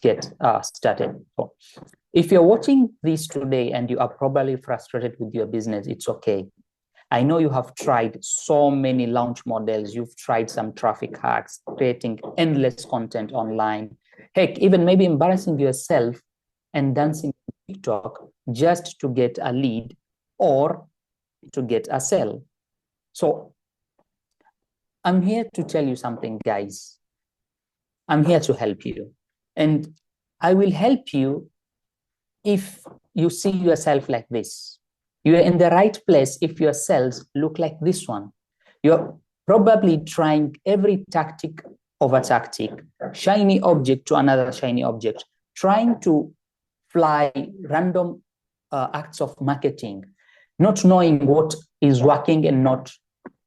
get started. So if you're watching this today and you are probably frustrated with your business, it's okay. I know you have tried so many launch models. You've tried some traffic hacks, creating endless content online. Heck, even maybe embarrassing yourself and dancing on TikTok just to get a lead or to get a sale. So I'm here to tell you something, guys. I'm here to help you. And I will help you if you see yourself like this. You are in the right place if your sales look like this one. You're probably trying every tactic of a tactic, shiny object to another shiny object, trying to fly random acts of marketing, not knowing what is working and not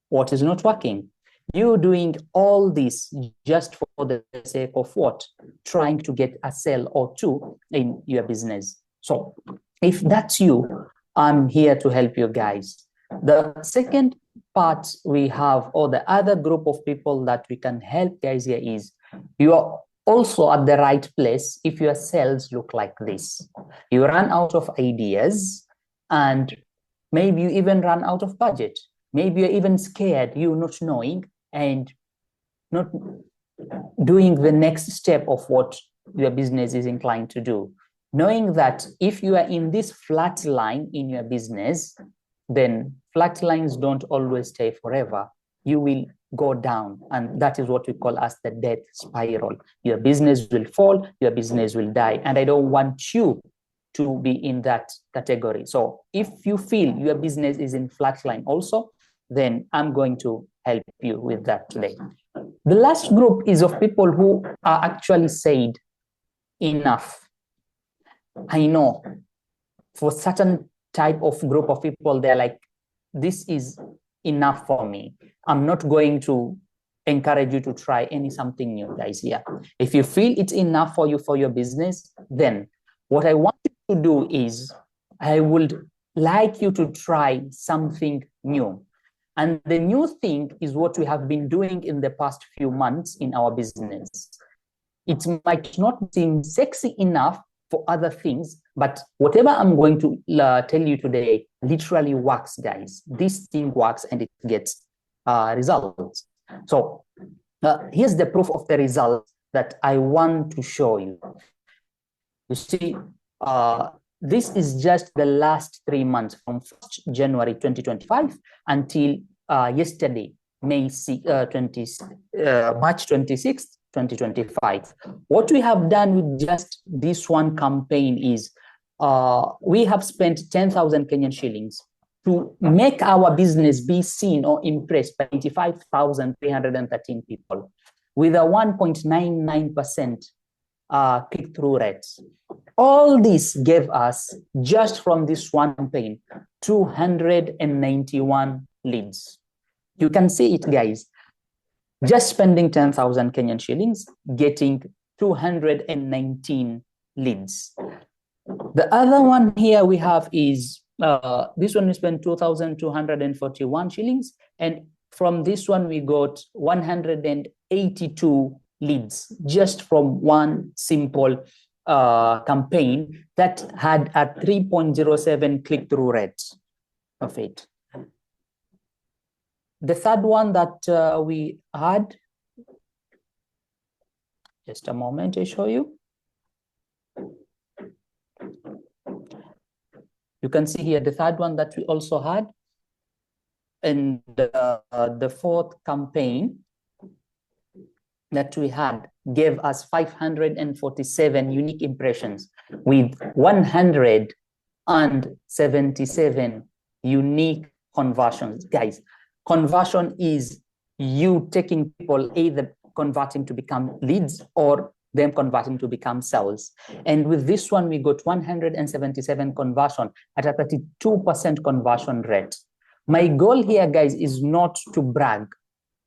what is not working. You're doing all this just for the sake of what? Trying to get a sale or two in your business. So if that's you, I'm here to help you guys. The second part we have, or the other group of people that we can help guys here, is you are also at the right place if your sales look like this. You run out of ideas and maybe you even run out of budget. Maybe you're even scared, you're not knowing and not doing the next step of what your business is inclined to do. Knowing that if you are in this flat line in your business, then flat lines don't always stay forever. You will go down, and that is what we call as the death spiral. Your business will fall, your business will die, and I don't want you to be in that category. So if you feel your business is in flat line also, then I'm going to help you with that today. The last group is of people who are actually said, enough. I know for certain type of group of people, they're like, this is enough for me. I'm not going to encourage you to try something new, guys, here. If you feel it's enough for you for your business, then what I want you to do is I would like you to try something new. And the new thing is what we have been doing in the past few months in our business. It might not seem sexy enough for other things, but whatever I'm going to tell you today literally works, guys. This thing works and it gets results. So here's the proof of the results that I want to show you. You see, this is just the last 3 months from 1st January 2025 until yesterday, March 26th, 2025. What we have done with just this one campaign is we have spent 10,000 Kenyan shillings to make our business be seen or impressed by 85,313 people with a 1.99% click-through rates. All this gave us, just from this one campaign, 291 leads. You can see it, guys. Just spending 10,000 Kenyan shillings, getting 219 leads. The other one here we have is, this one we spent 2,241 shillings. And from this one, we got 182 leads just from one simple campaign that had a 3.07 click-through rate of it. The third one that we had, just a moment, I show you. You can see here the third one that we also had, and the fourth campaign that we had gave us 547 unique impressions with 177 unique conversions. Guys, conversion is you taking people either converting to become leads or them converting to become sales. And with this one, we got 177 conversion at a 32% conversion rate. My goal here, guys, is not to brag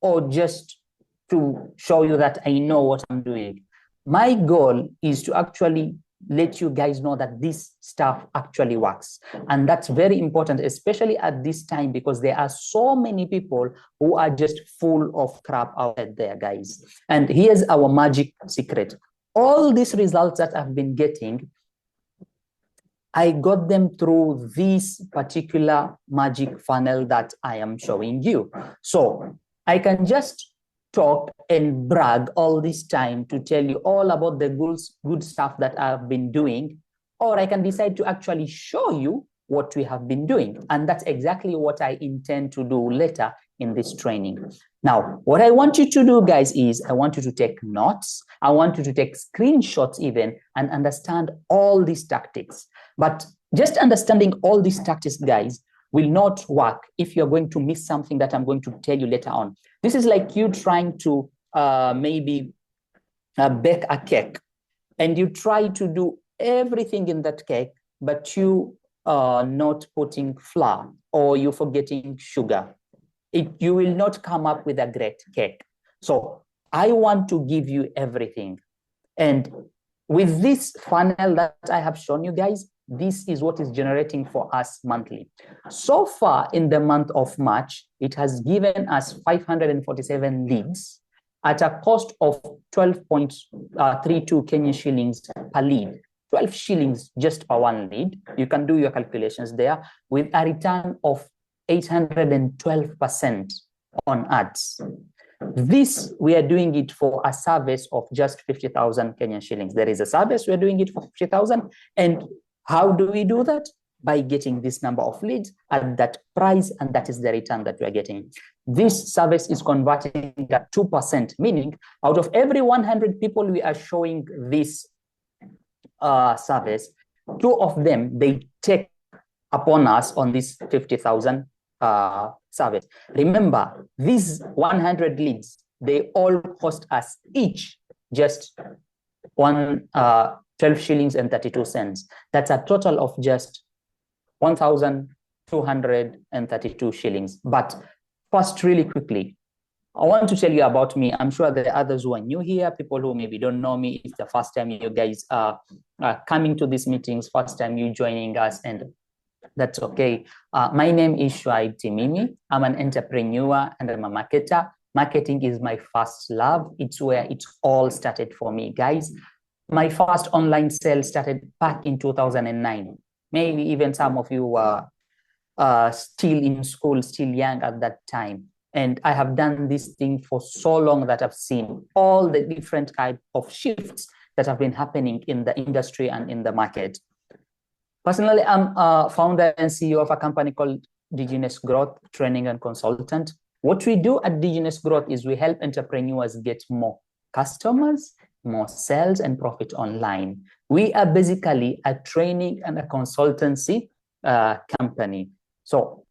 or just to show you that I know what I'm doing. My goal is to actually let you guys know that this stuff actually works. And that's very important, especially at this time, because there are so many people who are just full of crap out there, guys. And here's our magic secret. all these results that I've been getting, I got them through this particular magic funnel that I am showing you. So I can just talk and brag all this time to tell you all about the good stuff that I've been doing, or I can decide to actually show you what we have been doing. And that's exactly what I intend to do later in this training. Now, what I want you to do, guys, is I want you to take notes. I want you to take screenshots even and understand all these tactics. But just understanding all these tactics, guys, will not work if you're going to miss something that I'm going to tell you later on. This is like you trying to maybe bake a cake, and you try to do everything in that cake, but you are not putting flour or you're forgetting sugar. You will not come up with a great cake. So I want to give you everything. And with this funnel that I have shown you guys, this is what is generating for us monthly. So far in the month of March, it has given us 547 leads at a cost of 12.32 Kenyan shillings per lead. 12 shillings just per one lead. You can do your calculations there, with a return of 812% on ads. This, we are doing it for a service of just 50,000 Kenyan shillings. There is a service, we're doing it for 50,000. And how do we do that? By getting this number of leads at that price, and that is the return that we are getting. This service is converting at 2%, meaning out of every 100 people we are showing this service, 2 of them, they take upon us on this 50,000 service. Remember, these 100 leads, they all cost us each just 12 shillings and 32 cents. That's a total of just 1,232 shillings. But first, really quickly, I want to tell you about me. I'm sure there are others who are new here, people who maybe don't know me. It's the first time you guys are coming to these meetings, first time you joining us, and that's okay. My name is Shuaib Timimi. I'm an entrepreneur and I'm a marketer. Marketing is my first love. It's where it all started for me, guys. My first online sale started back in 2009. Maybe even some of you were still in school, still young at that time. And I have done this thing for so long that I've seen all the different type of shifts that have been happening in the industry and in the market. Personally, I'm a founder and CEO of a company called Digenous Growth Training and Consultant. What we do at Digenous Growth is we help entrepreneurs get more customers, more sales, and profit online. We are basically a training and a consultancy company. So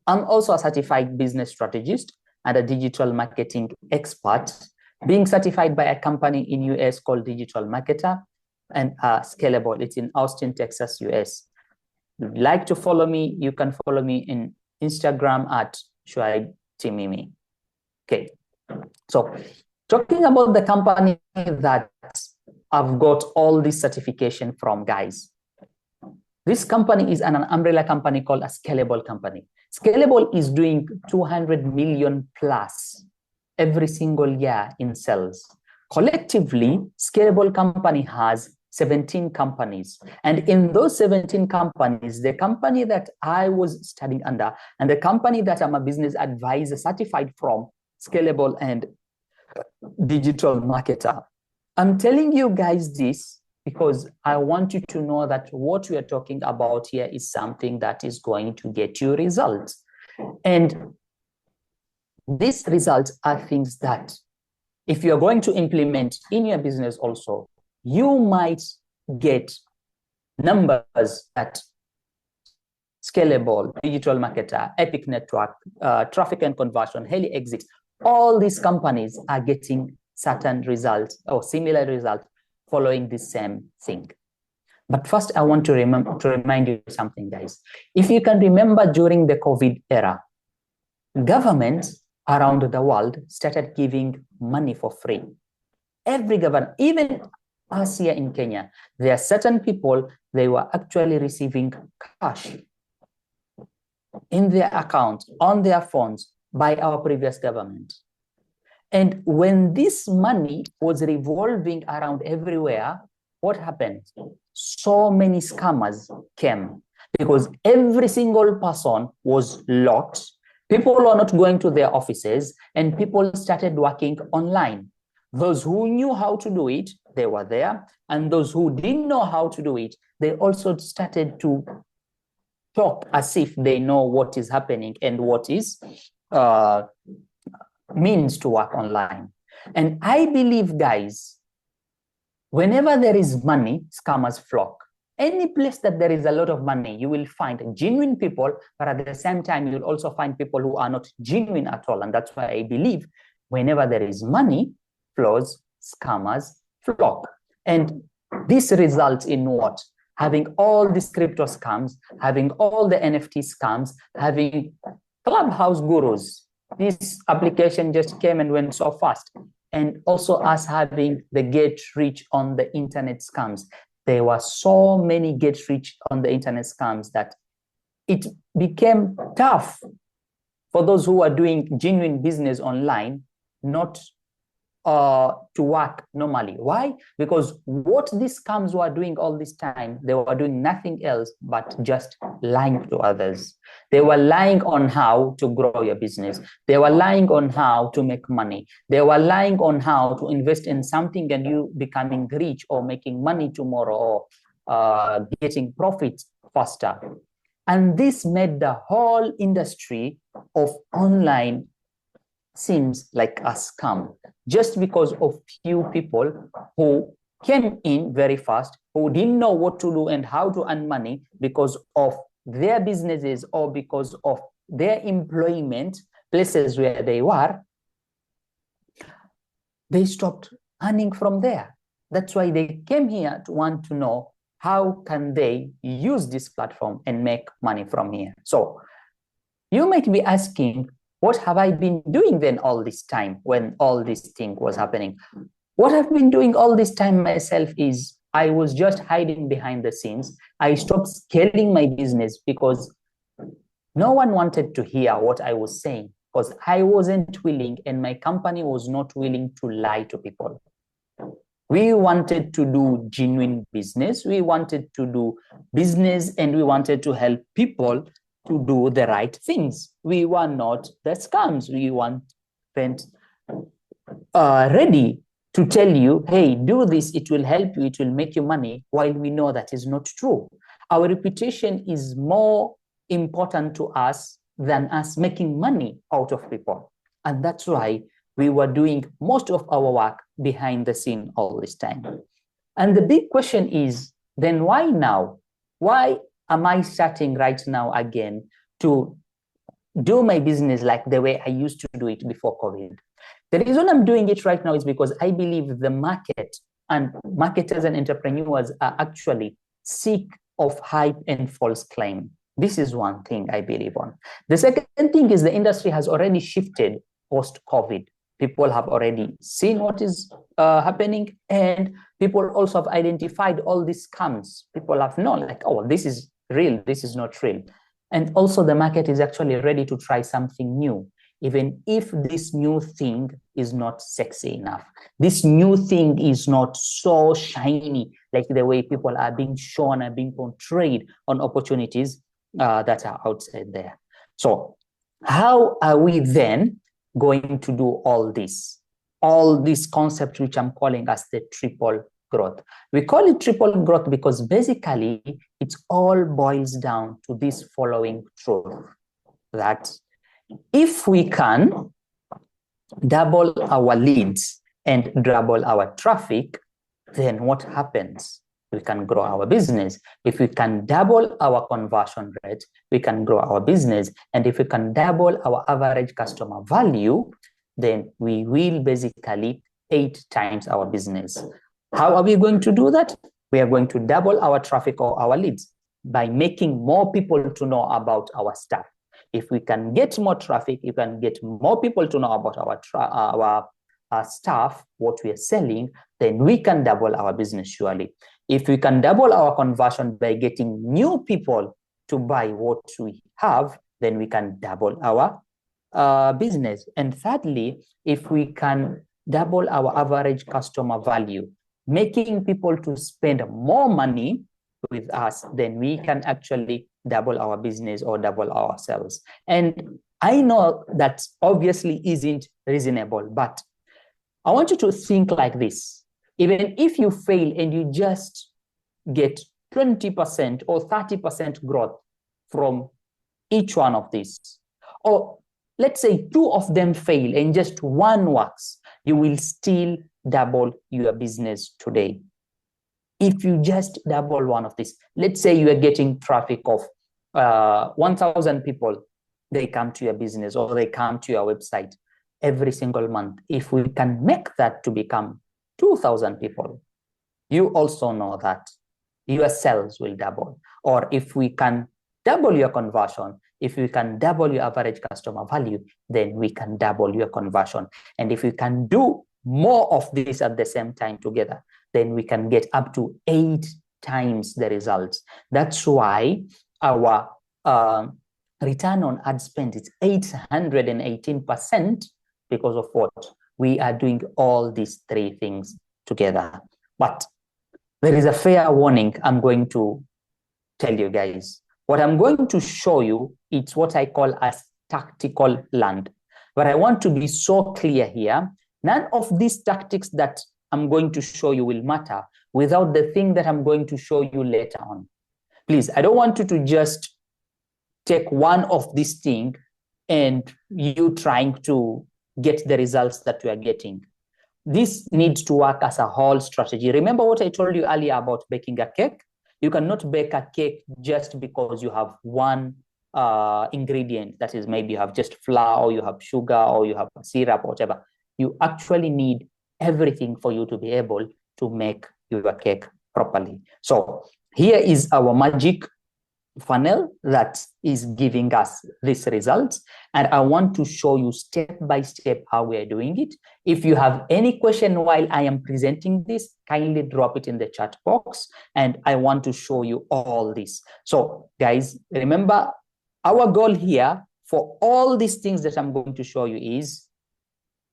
I'm also a certified business strategist and a digital marketing expert, being certified by a company in US called Digital Marketer and Scalable. It's in Austin, Texas, US. If you'd like to follow me, you can follow me in Instagram at Shuaib Timimi. Okay, so talking about the company that I've got all this certification from, guys. This company is an umbrella company called a Scalable company. Scalable is doing 200 million plus every single year in sales. Collectively, Scalable company has 17 companies. And in those 17 companies, the company that I was studying under and the company that I'm a business advisor certified from, Scalable and Digital Marketer. I'm telling you guys this because I want you to know that what we are talking about here is something that is going to get you results. And these results are things that if you're going to implement in your business also, you might get numbers at Scalable, Digital Marketer, Epic Network, Traffic and Conversion, Heli Exit. All these companies are getting certain results or similar results following the same thing. But first, I want to remind you something, guys. If you can remember during the COVID era, governments around the world started giving money for free. Every government, even us here in Kenya, there are certain people, they were actually receiving cash in their account, on their phones by our previous government. And when this money was revolving around everywhere, what happened? So many scammers came because every single person was locked. People were not going to their offices, and people started working online. Those who knew how to do it, they were there. And those who didn't know how to do it, they also started to talk as if they know what is happening and what is means to work online. And I believe, guys, whenever there is money, scammers flock. Any place that there is a lot of money, you will find genuine people, but at the same time, you'll also find people who are not genuine at all. And that's why I believe whenever there is money flows, scammers flock. And this results in what? Having all these crypto scams, having all the NFT scams, having Clubhouse gurus. This application just came and went so fast. And also us having the get rich on the internet scams. There were so many get rich on the internet scams that it became tough for those who are doing genuine business online not to work normally. Why? Because what these scams were doing all this time, they were doing nothing else but just lying to others. They were lying on how to grow your business. They were lying on how to make money. They were lying on how to invest in something and you becoming rich or making money tomorrow or getting profits faster. And this made the whole industry of online seems like a scam, just because of few people who came in very fast, who didn't know what to do and how to earn money because of their businesses or because of their employment places where they were. They stopped earning from there. That's why they came here to want to know how can they use this platform and make money from here. So you might be asking, what have I been doing then all this time when all this thing was happening? What I've been doing all this time myself is I was just hiding behind the scenes. I stopped scaling my business because no one wanted to hear what I was saying because I wasn't willing and my company was not willing to lie to people. We wanted to do genuine business. We wanted to do business and we wanted to help people to do the right things. We were not the scams. We weren't ready to tell you, hey, do this, it will help you, it will make you money, while we know that is not true. Our reputation is more important to us than us making money out of people. And that's why we were doing most of our work behind the scene all this time. And the big question is, then why now? Why am I starting right now again to do my business like the way I used to do it before COVID? The reason I'm doing it right now is because I believe the market and marketers and entrepreneurs are actually sick of hype and false claim. This is one thing I believe on. The second thing is the industry has already shifted post-COVID. People have already seen what is happening, and people also have identified all these scams. People have known, like, oh, this is real, this is not real. And also the market is actually ready to try something new, even if this new thing is not sexy enough. This new thing is not so shiny, like the way people are being shown and being portrayed on opportunities that are outside there. So how are we then going to do all this concept, which I'm calling as the triple growth? We call it triple growth because basically it all boils down to this following truth, that if we can double our leads and double our traffic, then what happens? We can grow our business. If we can double our conversion rate, we can grow our business. And if we can double our average customer value, then we will basically 8 times our business. How are we going to do that? We are going to double our traffic or our leads by making more people to know about our stuff. If we can get more traffic, you can get more people to know about our stuff, what we are selling, then we can double our business surely. If we can double our conversion by getting new people to buy what we have, then we can double our business. And thirdly, if we can double our average customer value, making people to spend more money with us, then we can actually double our business or double our sales. And I know that obviously isn't reasonable, but I want you to think like this. Even if you fail and you just get 20% or 30% growth from each one of these, or let's say two of them fail and just one works, you will still double your business today. If you just double one of these, let's say you are getting traffic of 1,000 people, they come to your business or they come to your website every single month. If we can make that to become 2,000 people, you also know that your sales will double. Or if we can double your conversion, if we can double your average customer value, then we can double your conversion. And if we can do more of this at the same time together, then we can get up to 8 times the results. That's why our return on ad spend is 818%, because of what? We are doing all these 3 things together. But there is a fair warning I'm going to tell you guys. What I'm going to show you, it's what I call as tactical land. But I want to be so clear here. None of these tactics that I'm going to show you will matter without the thing that I'm going to show you later on. Please, I don't want you to just take one of these things and you trying to get the results that you are getting. This needs to work as a whole strategy. Remember what I told you earlier about baking a cake? You cannot bake a cake just because you have one ingredient. That is, maybe you have just flour, or you have sugar, or you have syrup, or whatever. You actually need everything for you to be able to make your cake properly. So here is our magic funnel that is giving us these results, and I want to show you step by step how we are doing it. If you have any question while I am presenting this, kindly drop it in the chat box, and I want to show you all this. So guys, remember, our goal here for all these things that I'm going to show you is,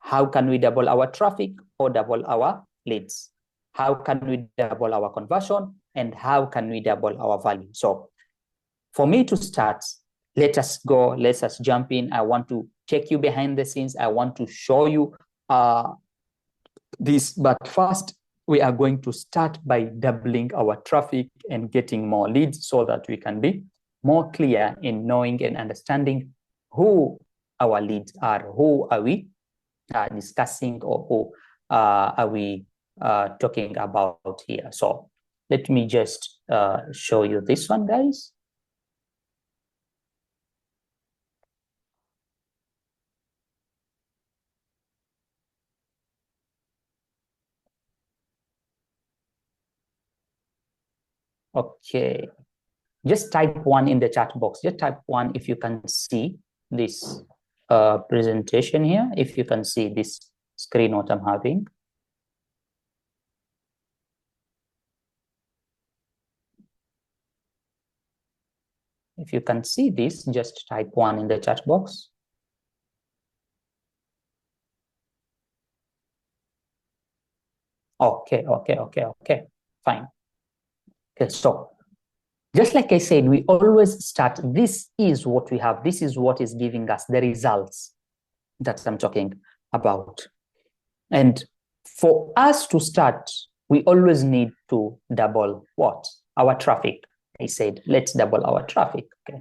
how can we double our traffic or double our leads? How can we double our conversion? And how can we double our value? So for me to start, let us jump in. I want to take you behind the scenes. I want to show you this, but first we are going to start by doubling our traffic and getting more leads so that we can be more clear in knowing and understanding who our leads are, who are we discussing, or who are we talking about here. So let me just show you this one, guys. Okay, just type 1 in the chat box. Just type 1 if you can see this presentation here, if you can see this screen, what I'm having. If you can see this, just type 1 in the chat box. Okay, fine. Okay, so just like I said, we always start, this is what we have, this is what is giving us the results that I'm talking about. And for us to start, we always need to double what? Our traffic. I said, let's double our traffic. Okay.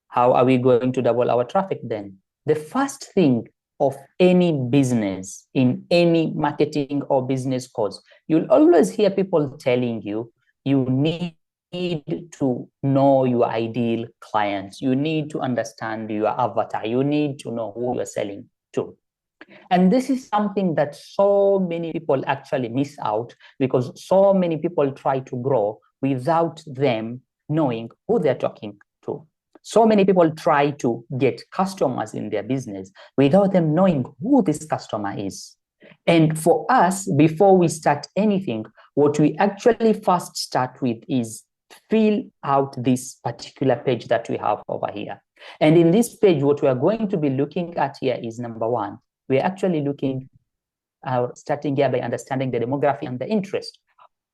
How are we going to double our traffic then? The first thing of any business, in any marketing or business course, you'll always hear people telling you, you need to know your ideal clients. You need to understand your avatar. You need to know who you're selling to. And this is something that so many people actually miss out, because so many people try to grow without them knowing who they're talking to. So many people try to get customers in their business without them knowing who this customer is. And for us, before we start anything, what we actually first start with is fill out this particular page that we have over here. And in this page, what we are going to be looking at here is number one, we're actually looking starting here by understanding the demography and the interest.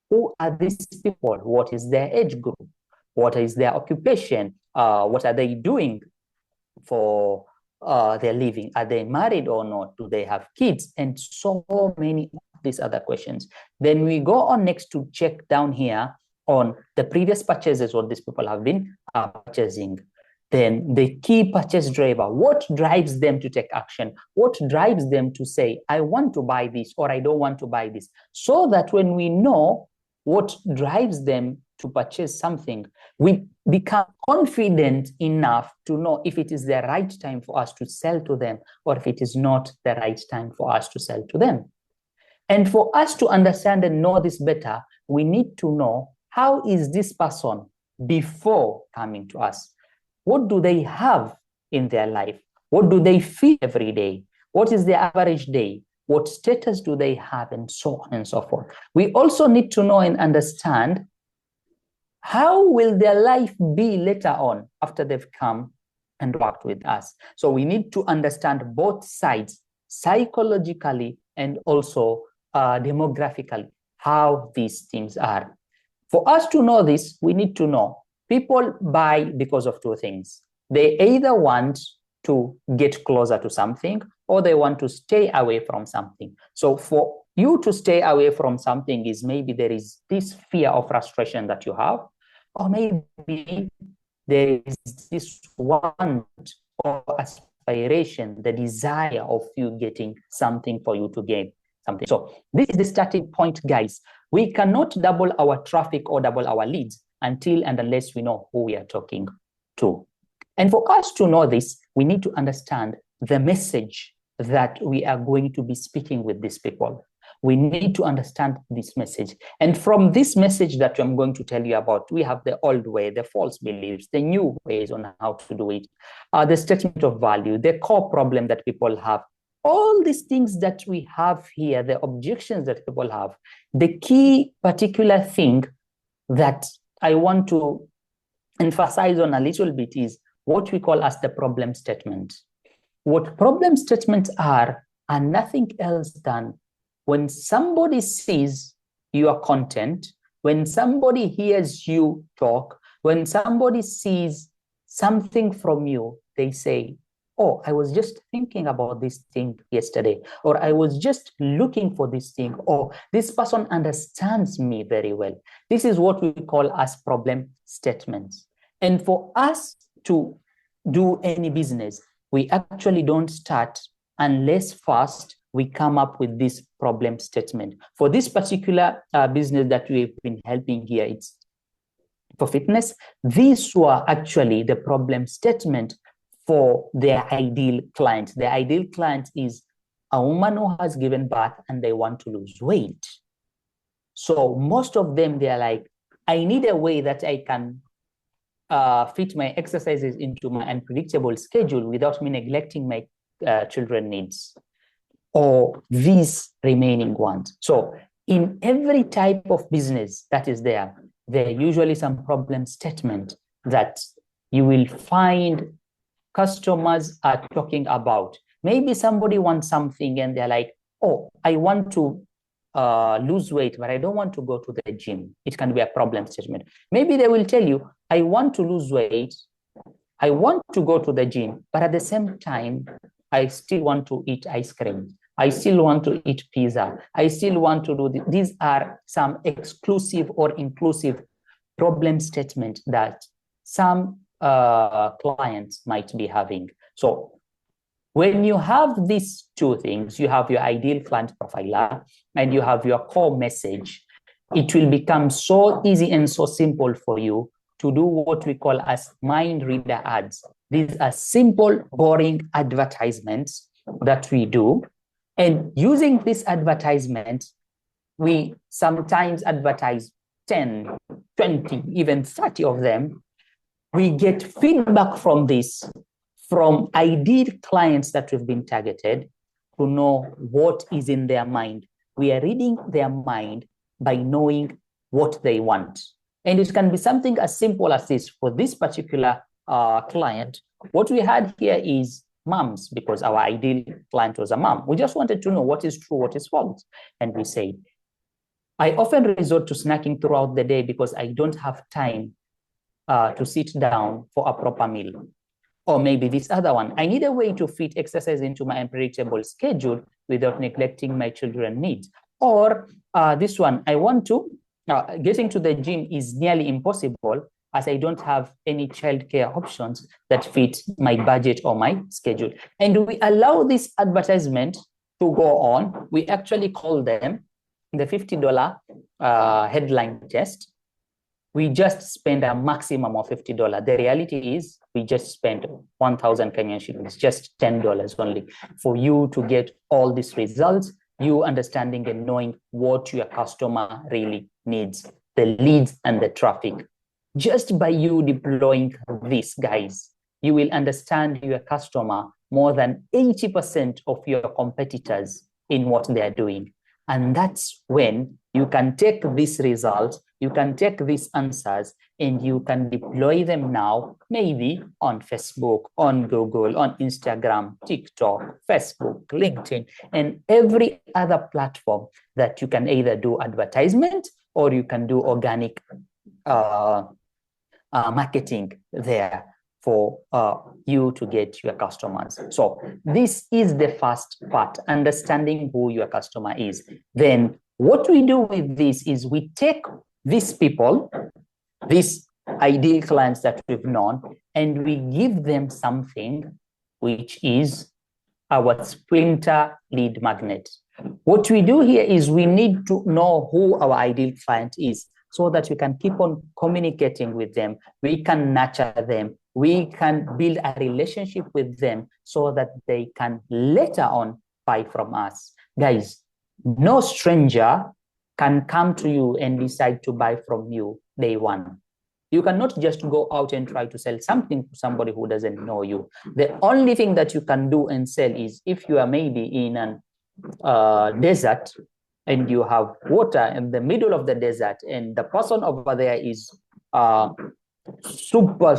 Who are these people? What is their age group? What is their occupation? What are they doing for their living? Are they married or not? Do they have kids? And so many of these other questions. Then we go on next to check down here on the previous purchases, what these people have been purchasing. Then the key purchase driver, what drives them to take action? What drives them to say, I want to buy this or I don't want to buy this? So that when we know what drives them to purchase something, we become confident enough to know if it is the right time for us to sell to them or if it is not the right time for us to sell to them. And for us to understand and know this better, we need to know how is this person before coming to us? What do they have in their life? What do they feel every day? What is their average day? What status do they have, and so on and so forth. We also need to know and understand how will their life be later on after they've come and worked with us. So we need to understand both sides, psychologically and also demographically, how these things are. For us to know this, we need to know people buy because of two things. They either want to get closer to something or they want to stay away from something. So for you to stay away from something is maybe there is this fear of frustration that you have, or maybe there is this want or aspiration, the desire of you getting something for you to gain something. So this is the starting point, guys. We cannot double our traffic or double our leads until and unless we know who we are talking to. And for us to know this, we need to understand the message that we are going to be speaking with these people. We need to understand this message. And from this message that I'm going to tell you about, we have the old way, the false beliefs, the new ways on how to do it, the statement of value, the core problem that people have, all these things that we have here, the objections that people have. The key particular thing that I want to emphasize on a little bit is what we call as the problem statement. What problem statements are nothing else than when somebody sees your content, when somebody hears you talk, when somebody sees something from you, they say, oh, I was just thinking about this thing yesterday, or I was just looking for this thing, or this person understands me very well. This is what we call as problem statements. And for us to do any business, we actually don't start unless first we come up with this problem statement. For this particular business that we've been helping here, it's for fitness. These were actually the problem statement for their ideal client. The ideal client is a woman who has given birth and they want to lose weight. So most of them, they're like, I need a way that I can fit my exercises into my unpredictable schedule without me neglecting my children's needs, or these remaining ones. So in every type of business that is there are usually some problem statement that you will find customers are talking about. Maybe somebody wants something and they're like, oh, I want to lose weight, but I don't want to go to the gym. It can be a problem statement. Maybe they will tell you, I want to lose weight, I want to go to the gym, but at the same time, I still want to eat ice cream. I still want to eat pizza. I still want to do these are some exclusive or inclusive problem statement that some clients might be having. So when you have these two things, you have your ideal client profiler and you have your core message, it will become so easy and so simple for you to do what we call as mind reader ads. These are simple, boring advertisements that we do. And using this advertisement, we sometimes advertise 10, 20, even 30 of them. We get feedback from this, from ideal clients that we've been targeted, to know what is in their mind. We are reading their mind by knowing what they want. And it can be something as simple as this. For this particular client, what we had here is moms, because our ideal client was a mom. We just wanted to know what is true, what is false. And we say, I often resort to snacking throughout the day because I don't have time to sit down for a proper meal. Or maybe this other one, I need a way to fit exercise into my unpredictable schedule without neglecting my children's needs. Or this one, I want to, getting to the gym is nearly impossible as I don't have any childcare options that fit my budget or my schedule. And we allow this advertisement to go on. We actually call them the $50 headline test. We just spend a maximum of $50. The reality is we just spend 1,000 Kenyan shillings, just $10 only for you to get all these results, you understanding and knowing what your customer really needs, the leads and the traffic. Just by you deploying this, guys, you will understand your customer more than 80% of your competitors in what they are doing. And that's when you can take these results, you can take these answers, and you can deploy them now, maybe on Facebook, on Google, on Instagram, TikTok, Facebook, LinkedIn, and every other platform that you can either do advertisement or you can do organic marketing there for you to get your customers. So this is the first part, understanding who your customer is. Then what we do with this is we take these people, these ideal clients that we've known, and we give them something which is our Sprinter lead magnet. What we do here is we need to know who our ideal client is so that we can keep on communicating with them. We can nurture them. We can build a relationship with them so that they can later on buy from us. Guys, no stranger can come to you and decide to buy from you day one. You cannot just go out and try to sell something to somebody who doesn't know you. The only thing that you can do and sell is if you are maybe in a desert and you have water in the middle of the desert and the person over there is super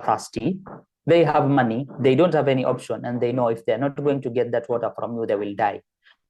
thirsty. They have money, they don't have any option, and they know if they're not going to get that water from you, they will die.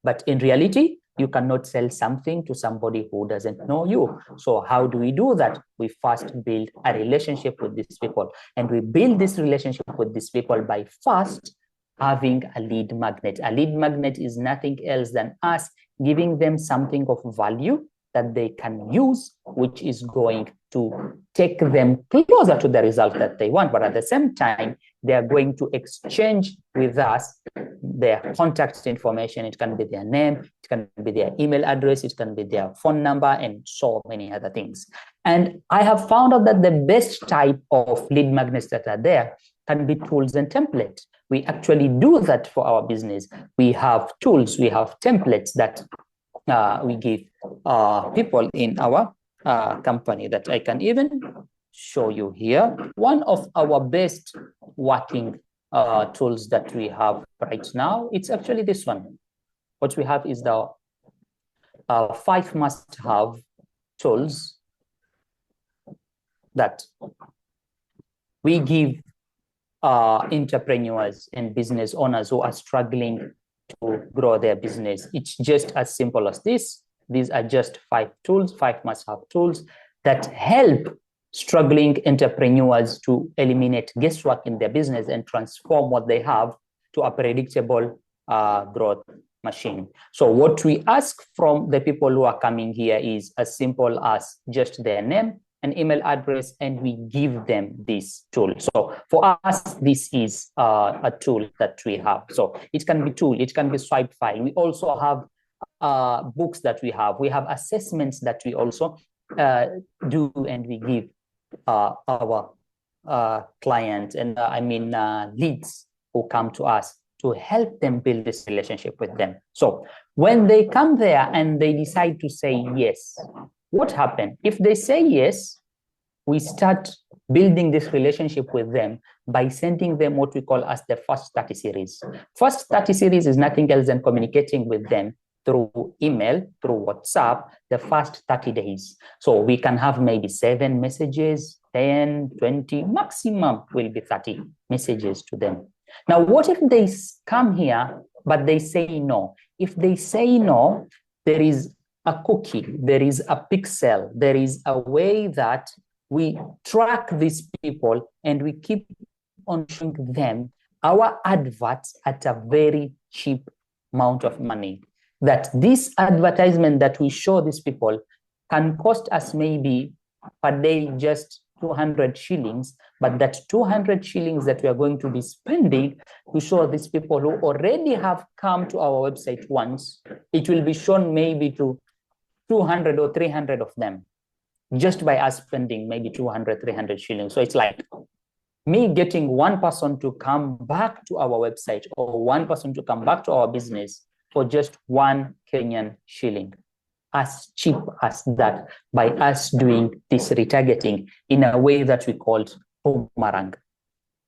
But in reality, you cannot sell something to somebody who doesn't know you. So how do we do that? We first build a relationship with these people. And we build this relationship with these people by first having a lead magnet. A lead magnet is nothing else than us giving them something of value that they can use, which is going to take them closer to the result that they want. But at the same time, they are going to exchange with us their contact information. It can be their name, it can be their email address, it can be their phone number, and so many other things. And I have found out that the best type of lead magnets that are there can be tools and templates. We actually do that for our business. We have tools, we have templates that we give people in our company that I can even show you here. One of our best working tools that we have right now, it's actually this one. What we have is the 5 must-have tools that we give entrepreneurs and business owners who are struggling to grow their business. It's just as simple as this. These are just 5 tools, 5 must-have tools that help struggling entrepreneurs to eliminate guesswork in their business and transform what they have to a predictable growth machine. So what we ask from the people who are coming here is as simple as just their name, an email address, and we give them this tool. So for us, this is a tool that we have. So it can be tool, it can be swipe file. We also have books that we have. We have assessments that we also do, and we give our clients and leads who come to us to help them build this relationship with them. So when they come there and they decide to say yes, what happened? If they say yes, we start building this relationship with them by sending them what we call as the first 30 series. First 30 series is nothing else than communicating with them through email, through WhatsApp, the first 30 days. So we can have maybe 7 messages, 10, 20, maximum will be 30 messages to them. Now, what if they come here, but they say no? If they say no, there is a cookie, there is a pixel, there is a way that we track these people and we keep on showing them our adverts at a very cheap amount of money. That this advertisement that we show these people can cost us maybe per day just 200 shillings, but that 200 shillings that we are going to be spending to show these people who already have come to our website once, it will be shown maybe to 200 or 300 of them just by us spending maybe 200, 300 shillings. So it's like me getting one person to come back to our website or one person to come back to our business for just 1 Kenyan shilling. As cheap as that, by us doing this retargeting in a way that we called boomerang.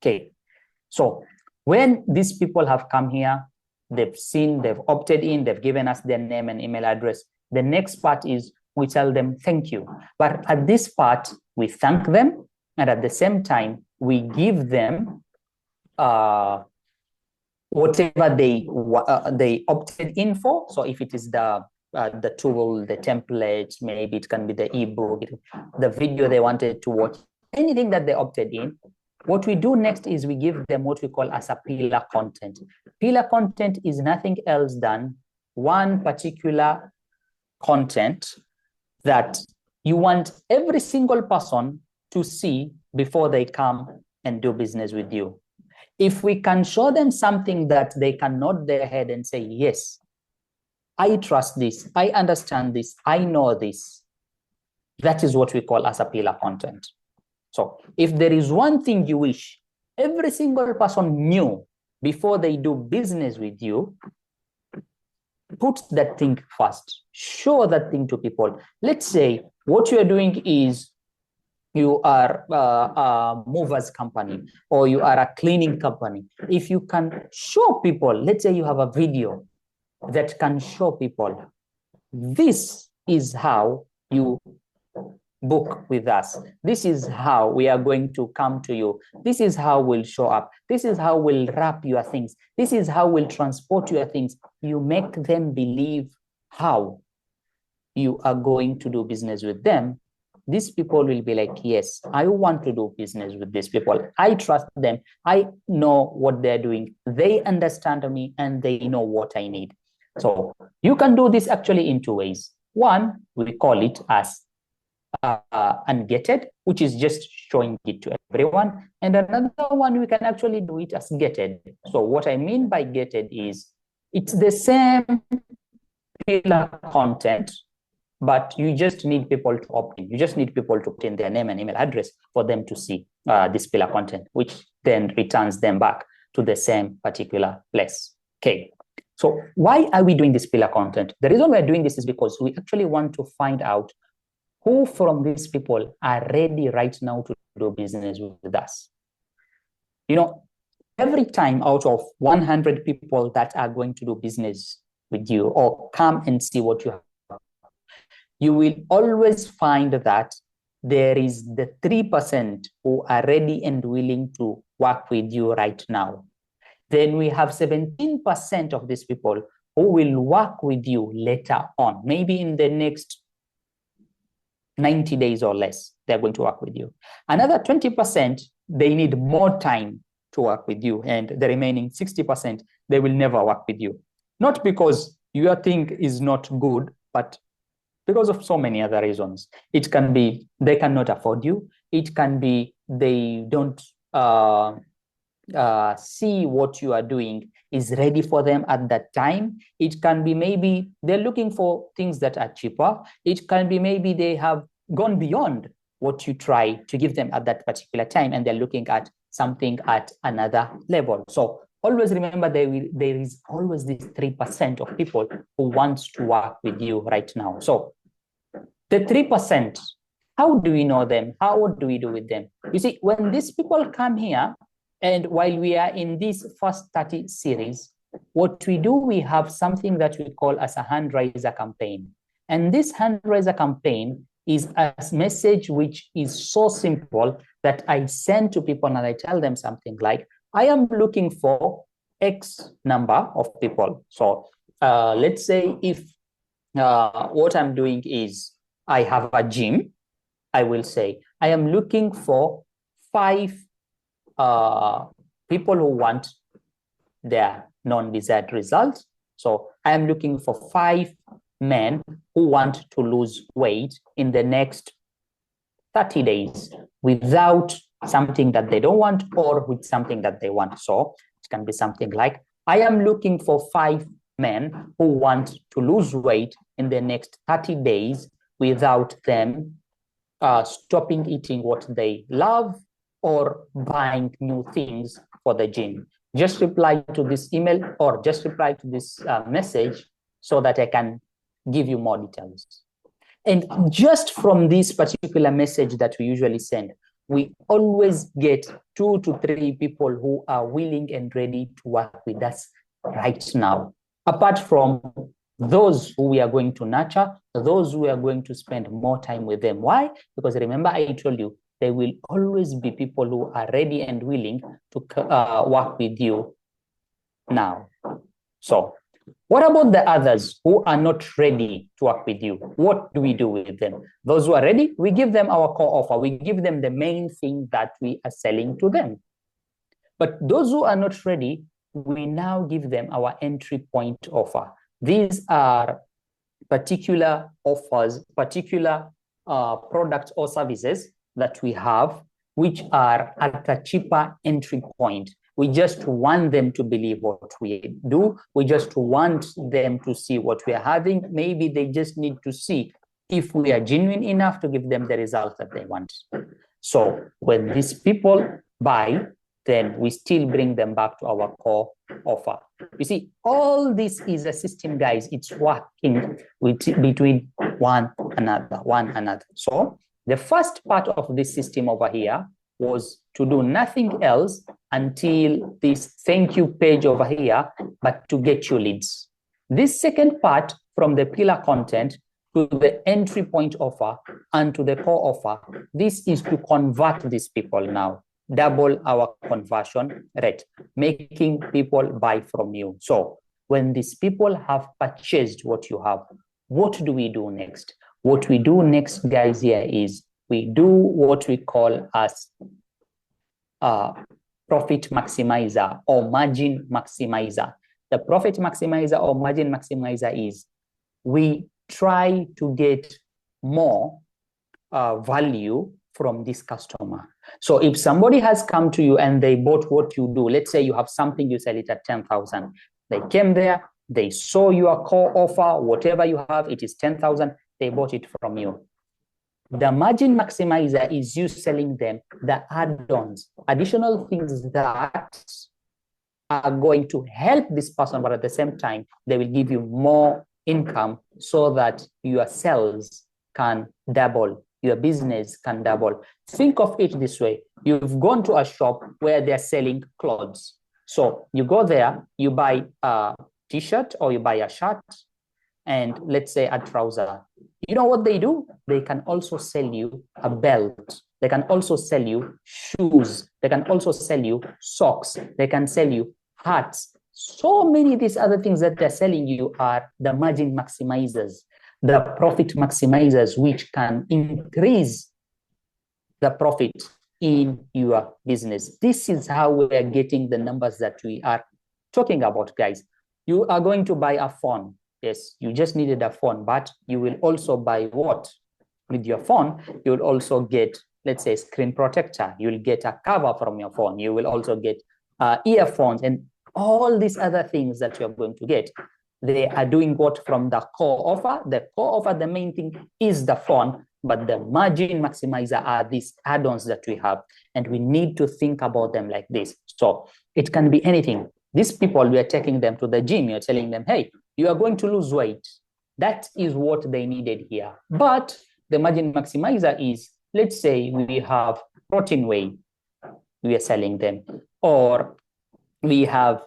Okay, so when these people have come here, they've seen, they've opted in, they've given us their name and email address. The next part is we tell them thank you. But at this part, we thank them, and at the same time, we give them whatever they opted in for. So if it is the tool, the template, maybe it can be the ebook, the video they wanted to watch, anything that they opted in. What we do next is we give them what we call as a pillar content. Pillar content is nothing else than one particular content that you want every single person to see before they come and do business with you. If we can show them something that they can nod their head and say, yes, I trust this, I understand this, I know this, that is what we call as a pillar content. So if there is one thing you wish every single person knew before they do business with you, put that thing first. Show that thing to people. Let's say what you are doing is you are a movers company or you are a cleaning company. If you can show people, let's say you have a video that can show people, this is how you book with us. This is how we are going to come to you. This is how we'll show up. This is how we'll wrap your things. This is how we'll transport your things. You make them believe how you are going to do business with them. These people will be like, yes, I want to do business with these people. I trust them. I know what they're doing. They understand me and they know what I need. So you can do this actually in two ways. One, we call it as ungated, which is just showing it to everyone. And another one, we can actually do it as gated. So what I mean by gated is it's the same pillar content, but you just need people to opt in. You just need people to put in their name and email address for them to see this pillar content, which then returns them back to the same particular place. Okay. So why are we doing this pillar content? The reason we're doing this is because we actually want to find out who from these people are ready right now to do business with us. You know, every time out of 100 people that are going to do business with you or come and see what you have, you will always find that there is the 3% who are ready and willing to work with you right now. Then we have 17% of these people who will work with you later on, maybe in the next 90 days or less, they're going to work with you. Another 20%, they need more time to work with you. And the remaining 60%, they will never work with you. Not because your thing is not good, but because of so many other reasons. It can be they cannot afford you. It can be they don't see what you are doing is ready for them at that time. It can be maybe they're looking for things that are cheaper. It can be maybe they have gone beyond what you try to give them at that particular time, and they're looking at something at another level. So always remember there is always this 3% of people who wants to work with you right now. So the 3%, how do we know them? How do we do with them? You see, when these people come here, and while we are in this first 30 series, what we do, we have something that we call as a hand raiser campaign. And this hand raiser campaign is a message which is so simple that I send to people and I tell them something like, I am looking for X number of people. So let's say if what I'm doing is I have a gym, I will say, I am looking for 5 people who want their non-desired results. So I am looking for 5 men who want to lose weight in the next 30 days without something that they don't want or with something that they want. So it can be something like, I am looking for 5 men who want to lose weight in the next 30 days without them stopping eating what they love or buying new things for the gym. Just reply to this email or just reply to this message so that I can give you more details. And just from this particular message that we usually send, we always get 2 to 3 people who are willing and ready to work with us right now. Apart from those who we are going to nurture, those who are going to spend more time with them. Why? Because remember, I told you, there will always be people who are ready and willing to work with you now. So what about the others who are not ready to work with you? What do we do with them? Those who are ready, we give them our core offer. We give them the main thing that we are selling to them. But those who are not ready, we now give them our entry point offer. These are particular offers, particular products or services that we have, which are at a cheaper entry point. We just want them to believe what we do. We just want them to see what we are having. Maybe they just need to see if we are genuine enough to give them the results that they want. So when these people buy, then we still bring them back to our core offer. You see, all this is a system, guys. It's working between one another. So the first part of this system over here was to do nothing else until this thank you page over here, but to get you leads. This second part, from the pillar content to the entry point offer and to the core offer, this is to convert these people now. Double our conversion rate, making people buy from you. So when these people have purchased what you have, what do we do next? What we do next, guys, here is we do what we call as profit maximizer or margin maximizer. The profit maximizer or margin maximizer is we try to get more value from this customer. So if somebody has come to you and they bought what you do, let's say you have something, you sell it at 10,000. They came there, they saw your core offer, whatever you have, it is 10,000, they bought it from you. The margin maximizer is you selling them the add-ons, additional things that are going to help this person, but at the same time, they will give you more income so that your sales can double, your business can double. Think of it this way. You've gone to a shop where they're selling clothes. So you go there, you buy a t-shirt or you buy a shirt and let's say a trouser. You know what they do? They can also sell you a belt. They can also sell you shoes. They can also sell you socks. They can sell you hats. So many of these other things that they're selling you are the margin maximizers, the profit maximizers, which can increase the profit in your business. This is how we are getting the numbers that we are talking about, guys. You are going to buy a phone. Yes, you just needed a phone, but you will also buy what? With your phone, you will also get, let's say, screen protector. You will get a cover from your phone. You will also get earphones and all these other things that you're going to get. They are doing what from the core offer? The core offer, the main thing is the phone, but the margin maximizer are these add-ons that we have. And we need to think about them like this. So it can be anything. These people, we are taking them to the gym. You're telling them, hey, you are going to lose weight. That is what they needed here. But the margin maximizer is, let's say we have protein whey, we are selling them, or we have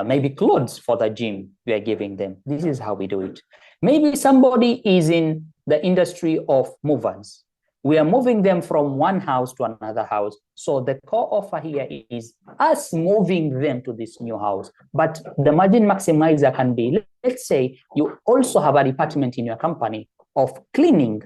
maybe clothes for the gym, we are giving them. This is how we do it. Maybe somebody is in the industry of movers. We are moving them from one house to another house. So the core offer here is us moving them to this new house. But the margin maximizer can be, let's say you also have a department in your company of cleaning,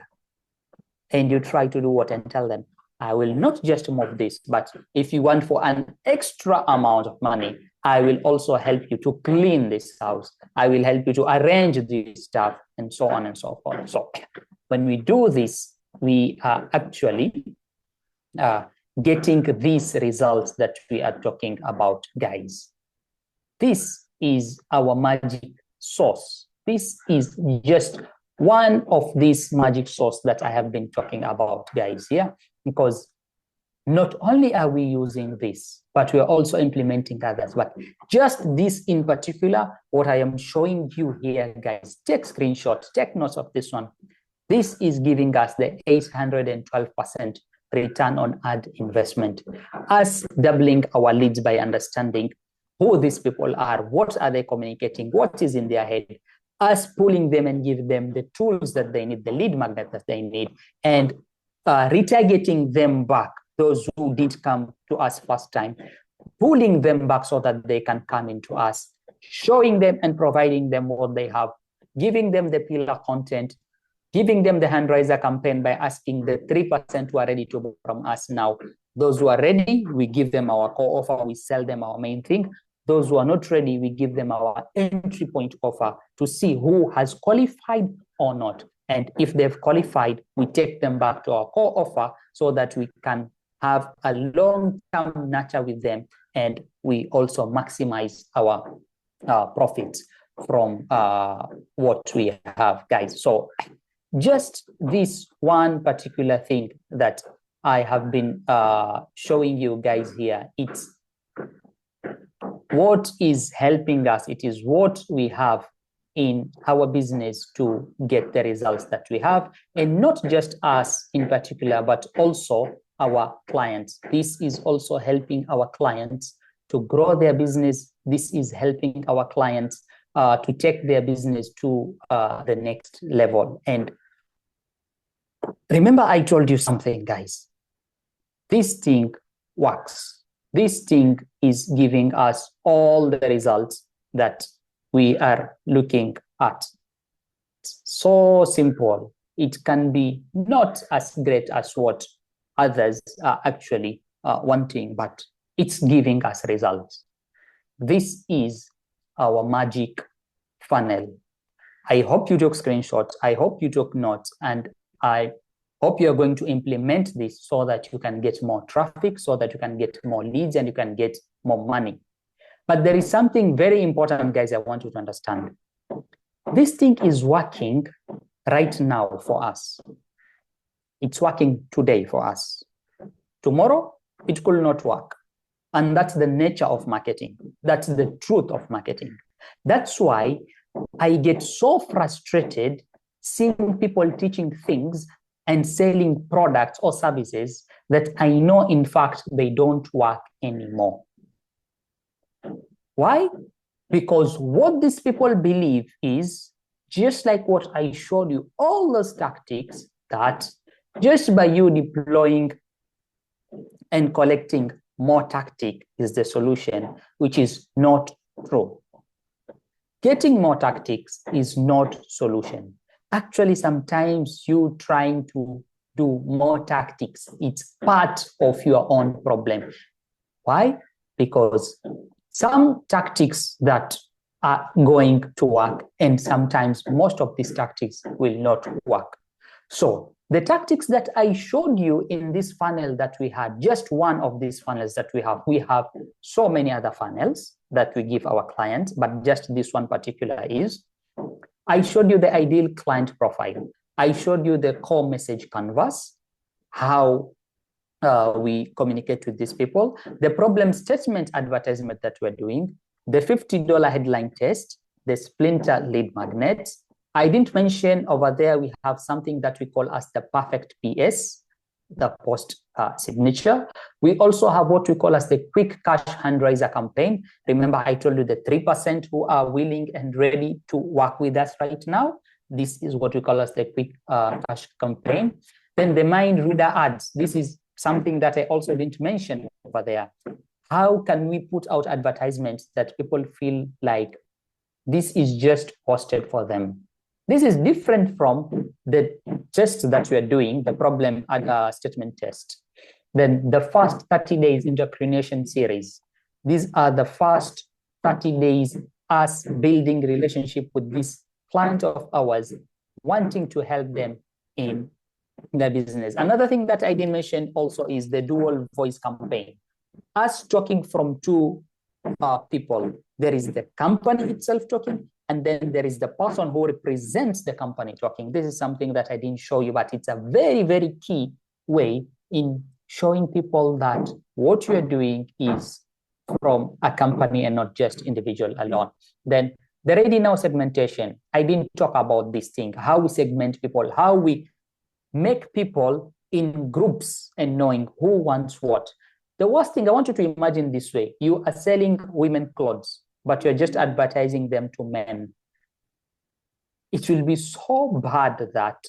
and you try to do what and tell them, I will not just move this, but if you want for an extra amount of money, I will also help you to clean this house. I will help you to arrange this stuff, and so on and so forth. So when we do this, we are actually getting these results that we are talking about, guys. This is our magic sauce. This is just one of these magic sauce that I have been talking about, guys, here, because not only are we using this, but we are also implementing others. But just this in particular, what I am showing you here, guys, take screenshots, take notes of this one. This is giving us the 812% return on ad investment, us doubling our leads by understanding who these people are, what are they communicating, what is in their head, us pulling them and give them the tools that they need, the lead magnet that they need, and retargeting them back, those who did come to us first time, pulling them back so that they can come into us, showing them and providing them what they have, giving them the pillar content, giving them the Handriser campaign by asking the 3% who are ready to buy from us now. Those who are ready, we give them our core offer, we sell them our main thing. Those who are not ready, we give them our entry point offer to see who has qualified or not. And if they've qualified, we take them back to our core offer so that we can have a long-term nurture with them, and we also maximize our profits from what we have, guys. So just this one particular thing that I have been showing you guys here, it's what is helping us. It is what we have in our business to get the results that we have, and not just us in particular, but also our clients. This is also helping our clients to grow their business. This is helping our clients to take their business to the next level. And remember, I told you something, guys. This thing works. This thing is giving us all the results that we are looking at. It's so simple. It can be not as great as what others are actually wanting, but it's giving us results. This is our magic funnel. I hope you took screenshots. I hope you took notes, and I hope you're going to implement this so that you can get more traffic, so that you can get more leads, and you can get more money. But there is something very important, guys, I want you to understand. This thing is working right now for us. It's working today for us. Tomorrow, it could not work. And that's the nature of marketing. That's the truth of marketing. That's why I get so frustrated seeing people teaching things and selling products or services that I know, in fact, they don't work anymore. Why? Because what these people believe is, just like what I showed you, all those tactics, that just by you deploying and collecting more tactic is the solution, which is not true. Getting more tactics is not solution. Actually, sometimes you trying to do more tactics, it's part of your own problem. Why? Because some tactics that are going to work, and sometimes most of these tactics will not work. So the tactics that I showed you in this funnel that we had, just one of these funnels that we have so many other funnels that we give our clients, but just this one particular is, I showed you the ideal client profile. I showed you the core message canvas, how we communicate with these people, the problem statement advertisement that we're doing, the $50 headline test, the splinter lead magnets. I didn't mention over there, we have something that we call as the perfect PS, the post signature. We also have what we call as the quick cash Handriser campaign. Remember, I told you the 3% who are willing and ready to work with us right now. This is what we call as the quick cash campaign. Then the mind reader ads. This is something that I also didn't mention over there. How can we put out advertisements that people feel like this is just posted for them? This is different from the test that we are doing, the problem statement test. Then the first 30 days entrepreneurship series. These are the first 30 days us building relationship with this client of ours, wanting to help them in their business. Another thing that I didn't mention also is the dual voice campaign. Us talking from two people. There is the company itself talking, and then there is the person who represents the company talking. This is something that I didn't show you, but it's a very, very key way in showing people that what you're doing is from a company and not just individual alone. Then the Ready Now segmentation. I didn't talk about this thing, how we segment people, how we make people in groups and knowing who wants what. The worst thing, I want you to imagine this way. You are selling women clothes, but you're just advertising them to men. It will be so bad that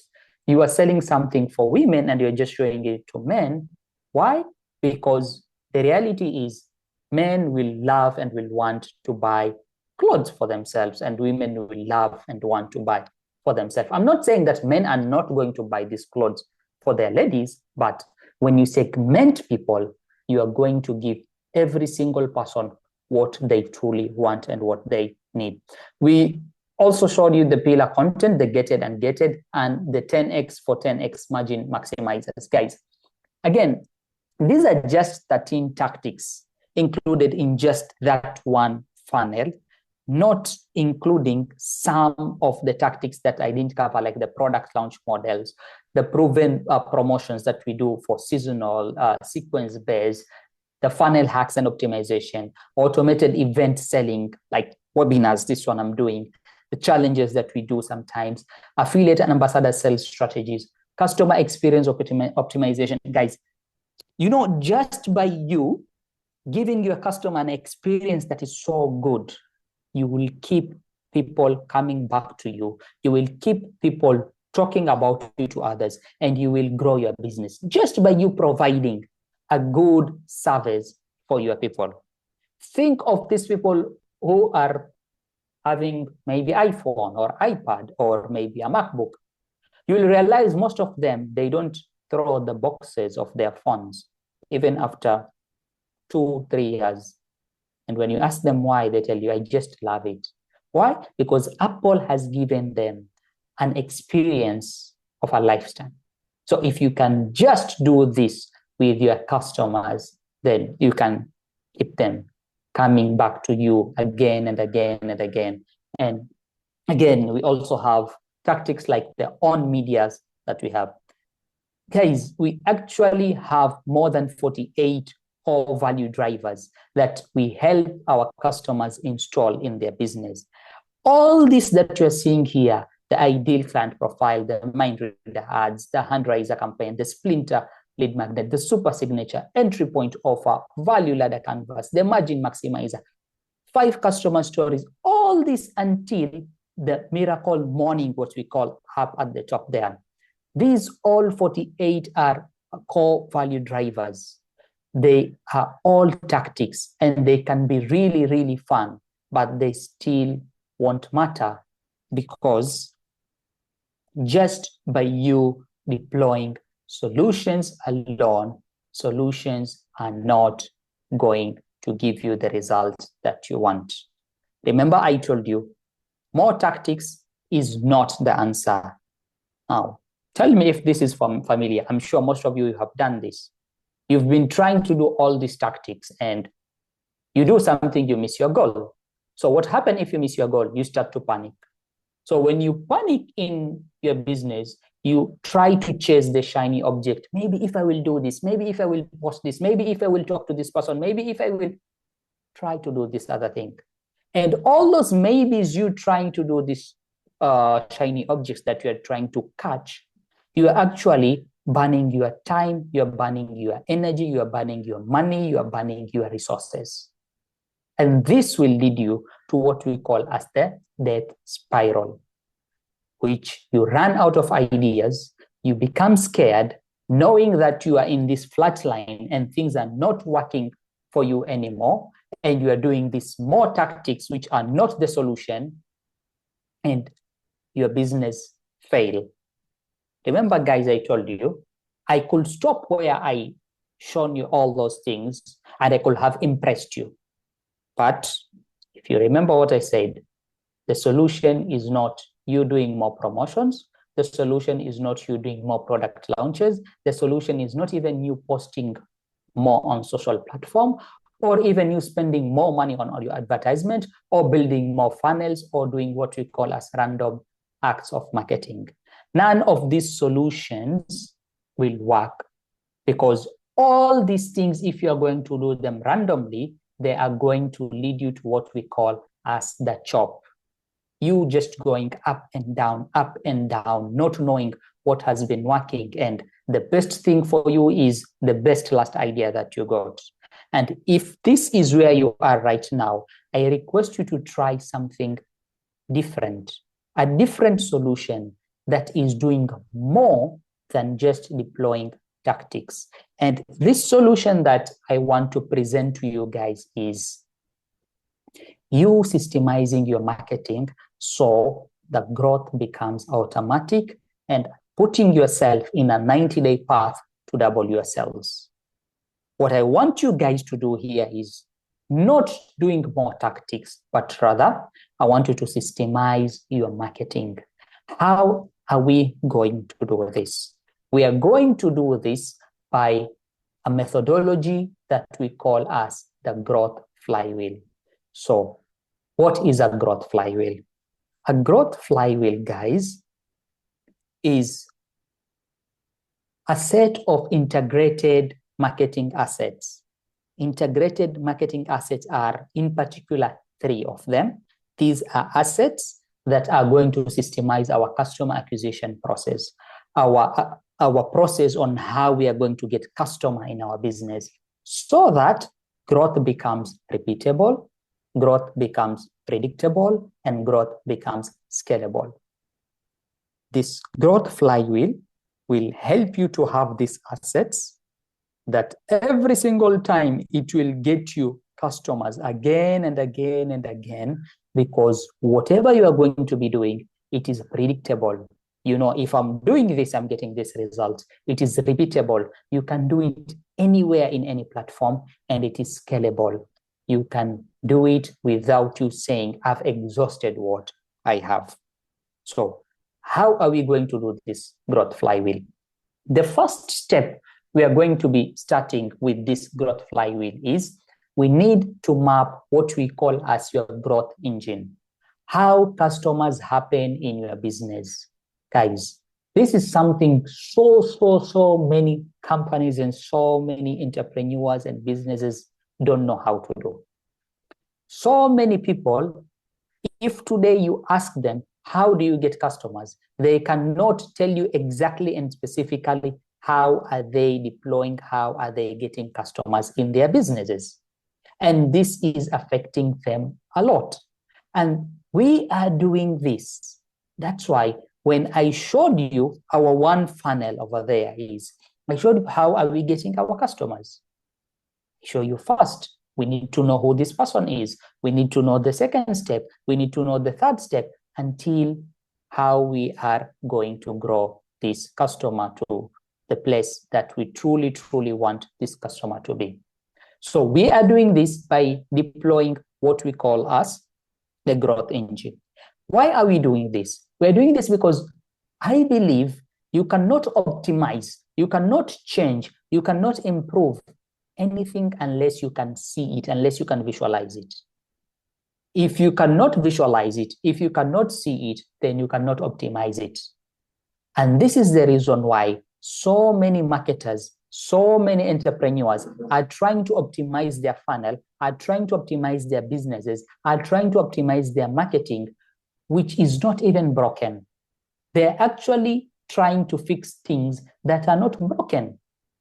you are selling something for women and you're just showing it to men. Why? Because the reality is men will love and will want to buy clothes for themselves, and women will love and want to buy for themselves. I'm not saying that men are not going to buy these clothes for their ladies, but when you segment people, you are going to give every single person what they truly want and what they need. We also showed you the pillar content, the gated and gated, and the 10x for 10x margin maximizers. Guys, again, these are just 13 tactics included in just that one funnel, not including some of the tactics that I didn't cover, like the product launch models, the proven promotions that we do for seasonal, sequence-based, the funnel hacks and optimization, automated event selling, like webinars, this one I'm doing, the challenges that we do sometimes, affiliate and ambassador sales strategies, customer experience optimization. Guys, you know, just by you giving your customer an experience that is so good, you will keep people coming back to you. You will keep people talking about you to others, and you will grow your business just by you providing a good service for your people. Think of these people who are having maybe iPhone or iPad or maybe a MacBook. You will realize most of them, they don't throw the boxes of their phones even after 2-3 years. And when you ask them why, they tell you, I just love it. Why? Because Apple has given them an experience of a lifetime. So if you can just do this with your customers, then you can keep them coming back to you again and again and again. And again, we also have tactics like the on medias that we have. Guys, we actually have more than 48 core value drivers that we help our customers install in their business. All this that you're seeing here, the ideal client profile, the mind reader ads, the hand raiser campaign, the splinter lead magnet, the super signature, entry point offer, value ladder canvas, the margin maximizer, 5 customer stories, all this until the miracle morning, what we call up at the top there. These all 48 are core value drivers. They are all tactics and they can be really, really fun, but they still won't matter because just by you deploying solutions alone, solutions are not going to give you the results that you want. Remember, I told you, more tactics is not the answer. Now, tell me if this is familiar. I'm sure most of you have done this. You've been trying to do all these tactics and you do something, you miss your goal. So what happens if you miss your goal? You start to panic. So when you panic in your business, you try to chase the shiny object. Maybe if I will do this, maybe if I will post this, maybe if I will talk to this person, maybe if I will try to do this other thing. And all those maybes you trying to do this shiny objects that you're trying to catch, you are actually burning your time, you're burning your energy, you are burning your money, you are burning your resources. And this will lead you to what we call as the death spiral. which you run out of ideas, you become scared, knowing that you are in this flat line and things are not working for you anymore, and you are doing these more tactics which are not the solution, and your business fail. Remember, guys, I told you, I could stop where I shown you all those things and I could have impressed you. But if you remember what I said, the solution is not you doing more promotions. The solution is not you doing more product launches. The solution is not even you posting more on social platform, or even you spending more money on your advertisement, or building more funnels, or doing what we call as random acts of marketing. None of these solutions will work, because all these things, if you're going to do them randomly, they are going to lead you to what we call as the chop. You just going up and down, not knowing what has been working. And the best thing for you is the best last idea that you got. And if this is where you are right now, I request you to try something different, a different solution that is doing more than just deploying tactics. And this solution that I want to present to you guys is you systemizing your marketing so the growth becomes automatic and putting yourself in a 90-day path to double your sales. What I want you guys to do here is not doing more tactics, but rather I want you to systemize your marketing. How are we going to do this? We are going to do this by a methodology that we call as the growth flywheel. So what is a growth flywheel? A growth flywheel, guys, is a set of integrated marketing assets. Integrated marketing assets are, in particular, 3 of them. These are assets that are going to systemize our customer acquisition process, our process on how we are going to get customer in our business, so that growth becomes repeatable, growth becomes predictable, and growth becomes scalable. This growth flywheel will help you to have these assets that every single time it will get you customers again and again and again, because whatever you are going to be doing, it is predictable. You know, if I'm doing this, I'm getting this result. It is repeatable. You can do it anywhere in any platform, and it is scalable. You can do it without you saying, I've exhausted what I have. So how are we going to do this growth flywheel? The first step we are going to be starting with this growth flywheel is we need to map what we call as your growth engine. How customers happen in your business. Guys, this is something so many companies and so many entrepreneurs and businesses don't know how to do. So many people, if today you ask them, how do you get customers? They cannot tell you exactly and specifically how are they deploying, how are they getting customers in their businesses. And this is affecting them a lot. And we are doing this. That's why when I showed you our one funnel over there is, I showed you how are we getting our customers. I show you first, we need to know who this person is. We need to know the second step. We need to know the third step, until how we are going to grow this customer to the place that we truly want this customer to be. So we are doing this by deploying what we call as the growth engine. Why are we doing this? We're doing this because I believe you cannot optimize, you cannot change, you cannot improve anything unless you can see it, unless you can visualize it. If you cannot visualize it, if you cannot see it, then you cannot optimize it. And this is the reason why so many marketers, so many entrepreneurs are trying to optimize their funnel, are trying to optimize their businesses, are trying to optimize their marketing, which is not even broken. They're actually trying to fix things that are not broken,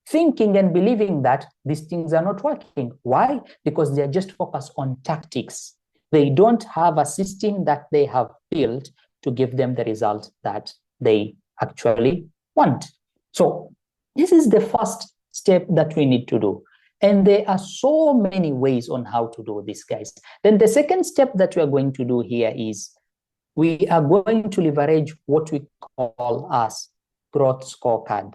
thinking and believing that these things are not working. Why? Because they're just focused on tactics. They don't have a system that they have built to give them the result that they actually want. So this is the first step that we need to do. And there are so many ways on how to do this, guys. Then the second step that we are going to do here is we are going to leverage what we call as growth scorecard.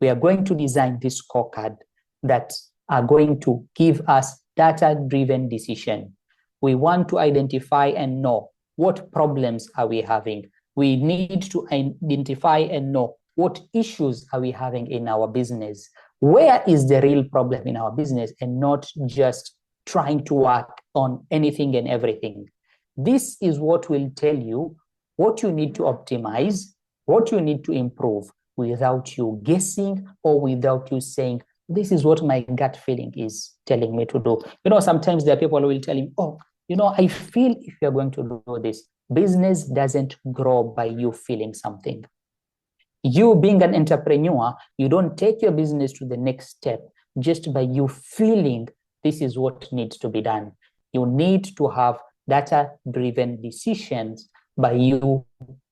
We are going to design this scorecard that are going to give us data-driven decision. We want to identify and know what problems are we having. We need to identify and know what issues are we having in our business. Where is the real problem in our business, and not just trying to work on anything and everything. This is what will tell you what you need to optimize, what you need to improve, without you guessing or without you saying, this is what my gut feeling is telling me to do. Sometimes there are people who will tell you, oh, I feel if you're going to do this. Business doesn't grow by you feeling something. You being an entrepreneur, you don't take your business to the next step just by you feeling this is what needs to be done. You need to have data-driven decisions by you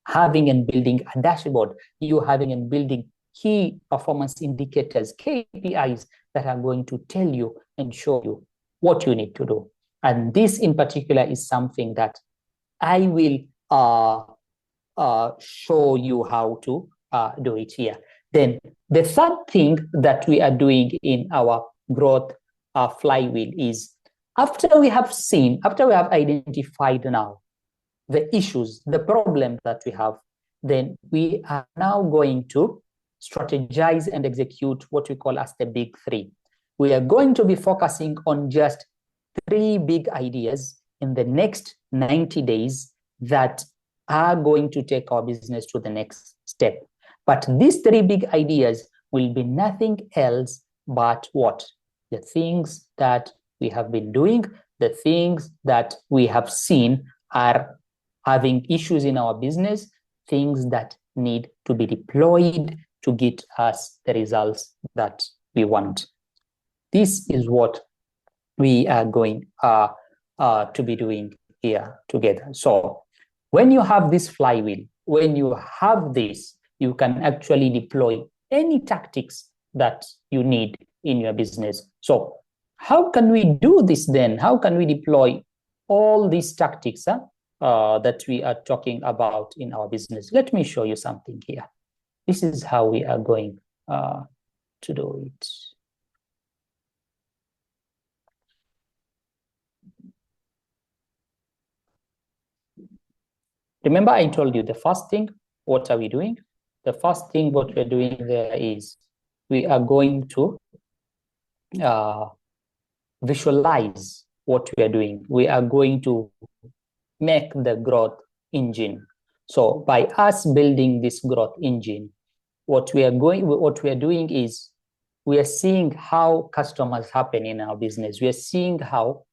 having and building a dashboard, you having and building key performance indicators, KPIs that are going to tell you and show you what you need to do. And this in particular is something that I will show you how to do it here. Then the third thing that we are doing in our growth flywheel is after we have identified now the issues, the problems that we have, then we are now going to strategize and execute what we call as the big three. We are going to be focusing on just 3 big ideas in the next 90 days that are going to take our business to the next step. But these 3 big ideas will be nothing else but what? The things that we have been doing, the things that we have seen are having issues in our business, things that need to be deployed to get us the results that we want. This is what we are going to be doing here together. So when you have this flywheel, when you have this, you can actually deploy any tactics that you need in your business. So how can we do this then? How can we deploy all these tactics that we are talking about in our business? Let me show you something here. This is how we are going to do it. Remember, I told you the first thing, what are we doing? The first thing what we're doing there is we are going to visualize what we are doing. We are going to make the growth engine. So by us building this growth engine, what we are doing is we are seeing how customers happen in our business. We are seeing how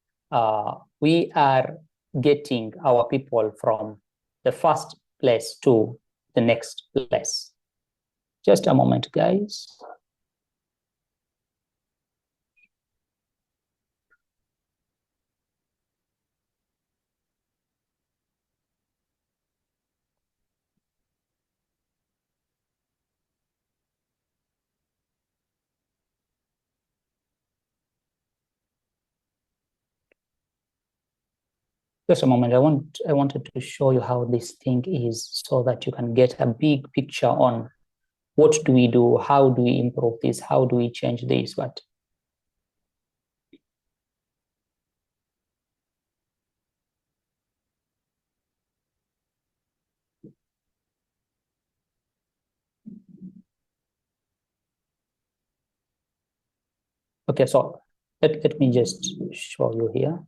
we are getting our people from the first place to the next place. Just a moment, guys. Just a moment. I wanted to show you how this thing is so that you can get a big picture on what do we do, how do we improve this, how do we change this. But okay, so let me just show you here.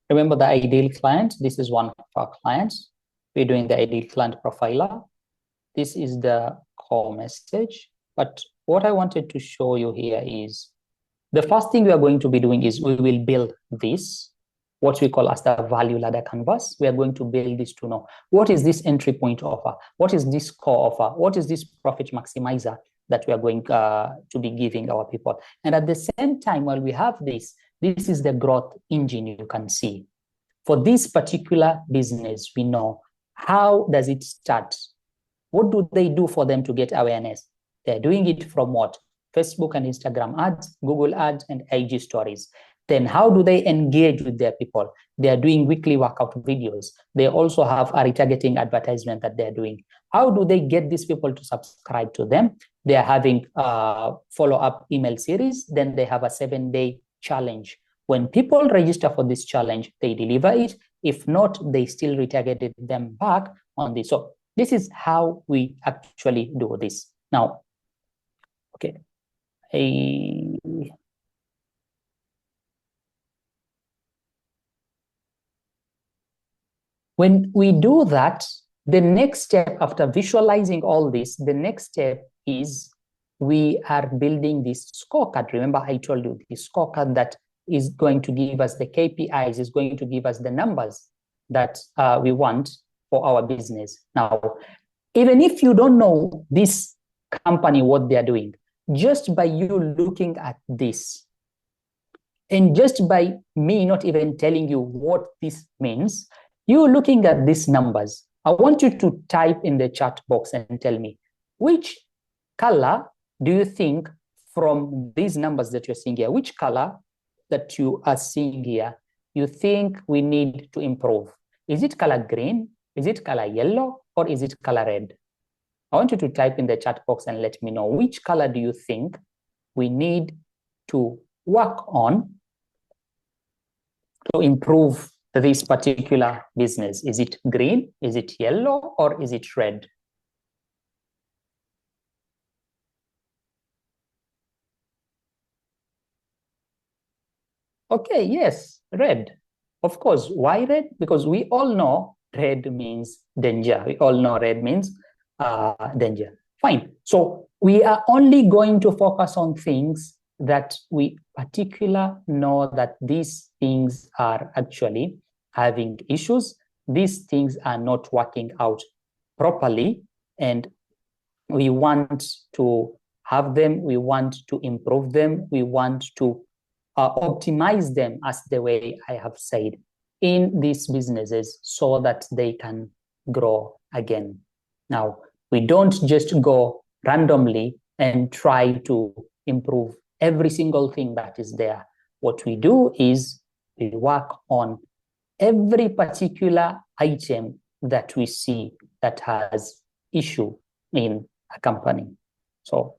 Remember the ideal client. This is one of our clients. We're doing the ideal client profiler. This is the core message. But what I wanted to show you here is the first thing we are going to be doing is we will build this. what we call as the value ladder canvas. We are going to build this to know what is this entry point offer, what is this core offer, what is this profit maximizer that we are going to be giving our people. And at the same time, while we have this is the growth engine you can see. For this particular business, we know how does it start? What do they do for them to get awareness? They're doing it from what? Facebook and Instagram ads, Google ads, and IG stories. Then how do they engage with their people? They are doing weekly workout videos. They also have a retargeting advertisement that they're doing. How do they get these people to subscribe to them? They are having a follow-up email series. Then they have a 7-day challenge. When people register for this challenge, they deliver it. If not, they still retargeted them back on this. So this is how we actually do this. Now, okay. When we do that, the next step after visualizing all this, the next step is we are building this scorecard. Remember, I told you the scorecard that is going to give us the KPIs, is going to give us the numbers that we want for our business. Now, even if you don't know this company, what they're doing, just by you looking at this, and just by me not even telling you what this means, you looking at these numbers, I want you to type in the chat box and tell me, which color do you think from these numbers that you're seeing here, which color that you are seeing here, you think we need to improve? Is it color green? Is it color yellow? Or is it color red? I want you to type in the chat box and let me know which color do you think we need to work on to improve this particular business. Is it green? Is it yellow? Or is it red? Okay, yes, red. Of course, why red? Because we all know red means danger. We all know red means danger. Fine. So we are only going to focus on things that we particularly know that these things are actually having issues. These things are not working out properly, and we want to have them. We want to improve them. We want to optimize them, as the way I have said, in these businesses so that they can grow again. Now, we don't just go randomly and try to improve every single thing that is there. What we do is we work on every particular item that we see that has issue in a company. So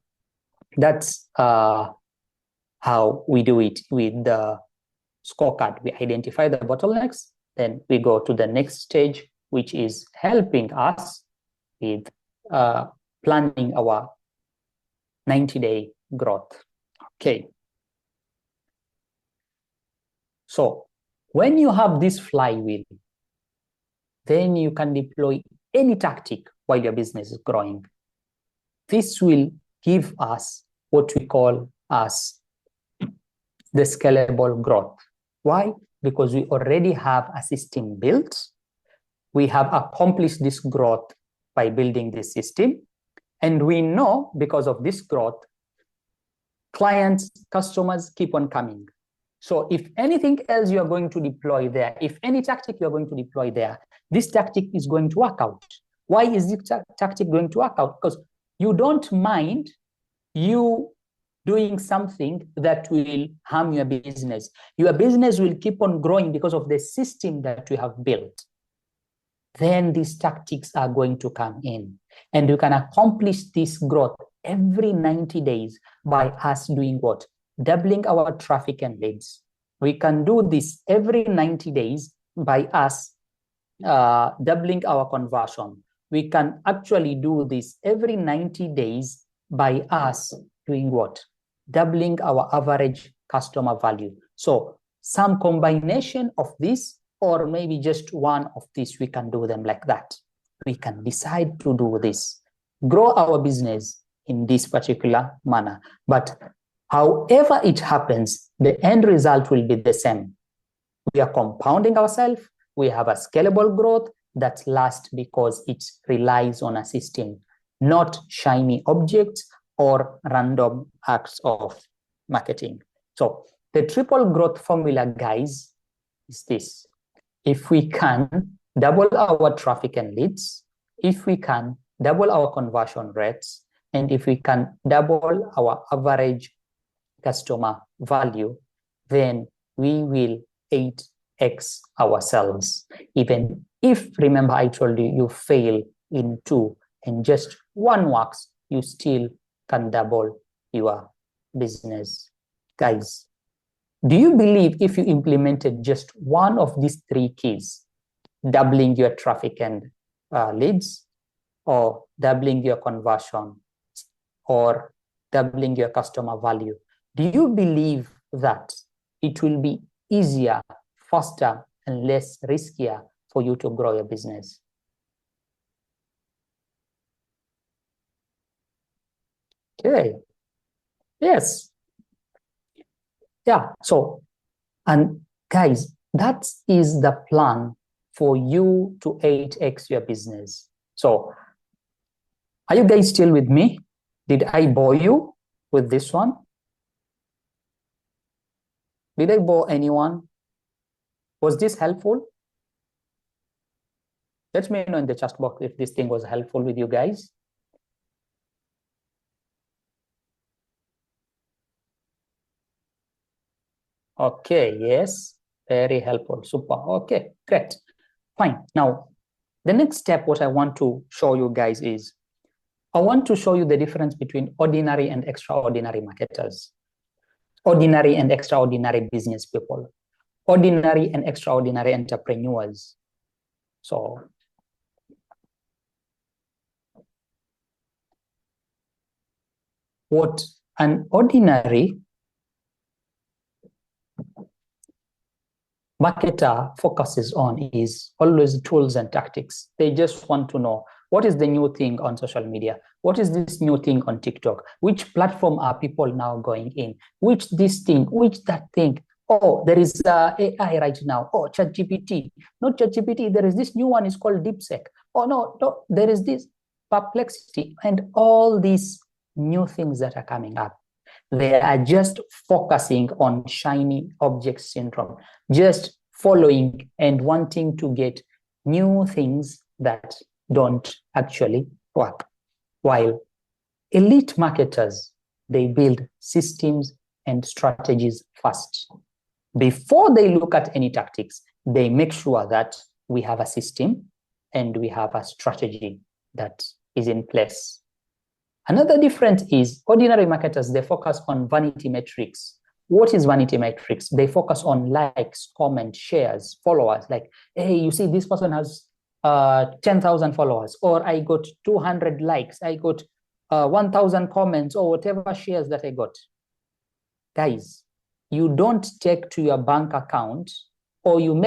that's how we do it with the scorecard. We identify the bottlenecks, then we go to the next stage, which is helping us with planning our 90-day growth. Okay. So when you have this flywheel, then you can deploy any tactic while your business is growing. This will give us what we call as the scalable growth. Why? Because we already have a system built. We have accomplished this growth by building this system. And we know because of this growth, clients, customers keep on coming. So if anything else you are going to deploy there, if any tactic you are going to deploy there, this tactic is going to work out. Why is this tactic going to work out? Because you don't mind you doing something that will harm your business. Your business will keep on growing because of the system that we have built. Then these tactics are going to come in. And you can accomplish this growth every 90 days by us doing what? Doubling our traffic and leads. We can do this every 90 days by us doubling our conversion. We can actually do this every 90 days by us doing what? Doubling our average customer value. So some combination of this, or maybe just one of these, we can do them like that. We can decide to do this, grow our business in this particular manner. But however it happens, the end result will be the same. We are compounding ourselves. We have a scalable growth that lasts because it relies on a system, not shiny objects or random acts of marketing. So the triple growth formula, guys, is this. If we can double our traffic and leads, if we can double our conversion rates, and if we can double our average customer value, then we will 8x ourselves. Even if, remember, I told you, you fail in 2 and just 1 works, you still can double your business. Guys, do you believe if you implemented just one of these 3 keys, doubling your traffic and leads, or doubling your conversion, or doubling your customer value, do you believe that it will be easier, faster, and less riskier for you to grow your business? Okay. Yes. Yeah. So, and guys, that is the plan for you to 8x your business. So, are you guys still with me? Did I bore you with this one? Did I bore anyone? Was this helpful? Let me know in the chat box if this thing was helpful with you guys. Okay, yes, very helpful, super. Okay, great, fine. Now, the next step, what I want to show you guys is, I want to show you the difference between ordinary and extraordinary marketers, ordinary and extraordinary business people, ordinary and extraordinary entrepreneurs. So, what an ordinary marketer focuses on is always tools and tactics. They just want to know, what is the new thing on social media? What is this new thing on TikTok? Which platform are people now going in? Which this thing, which that thing? Oh, there is AI right now. Oh, ChatGPT. Not ChatGPT, there is this new one, is called DeepSeek. Oh, no, there is this Perplexity, and all these new things that are coming up. They are just focusing on shiny object syndrome, just following and wanting to get new things that don't actually work. While elite marketers, they build systems and strategies first. Before they look at any tactics, they make sure that we have a system and we have a strategy that is in place. Another difference is ordinary marketers, they focus on vanity metrics. What is vanity metrics? They focus on likes, comments, shares, followers. Like, hey, you see, this person has 10,000 followers, or I got 200 likes, I got 1,000 comments, or whatever shares that I got. Guys, you don't take to your bank account, or you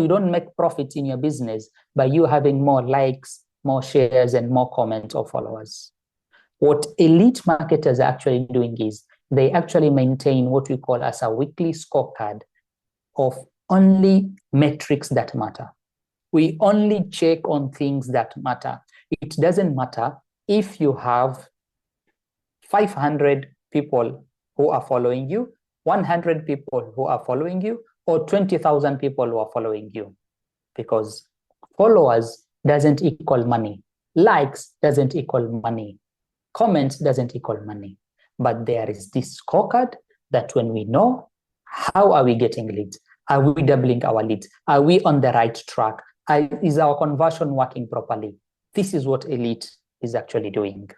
don't make profits in your business by you having more likes, more shares, and more comments or followers. What elite marketers are actually doing is they actually maintain what we call as a weekly scorecard of only metrics that matter. We only check on things that matter. It doesn't matter if you have 500 people who are following you, 100 people who are following you, or 20,000 people who are following you, because followers doesn't equal money. Likes doesn't equal money. Comments doesn't equal money. But there is this scorecard that when we know, how are we getting leads? Are we doubling our leads? Are we on the right track? Is our conversion working properly? This is what elite is actually doing.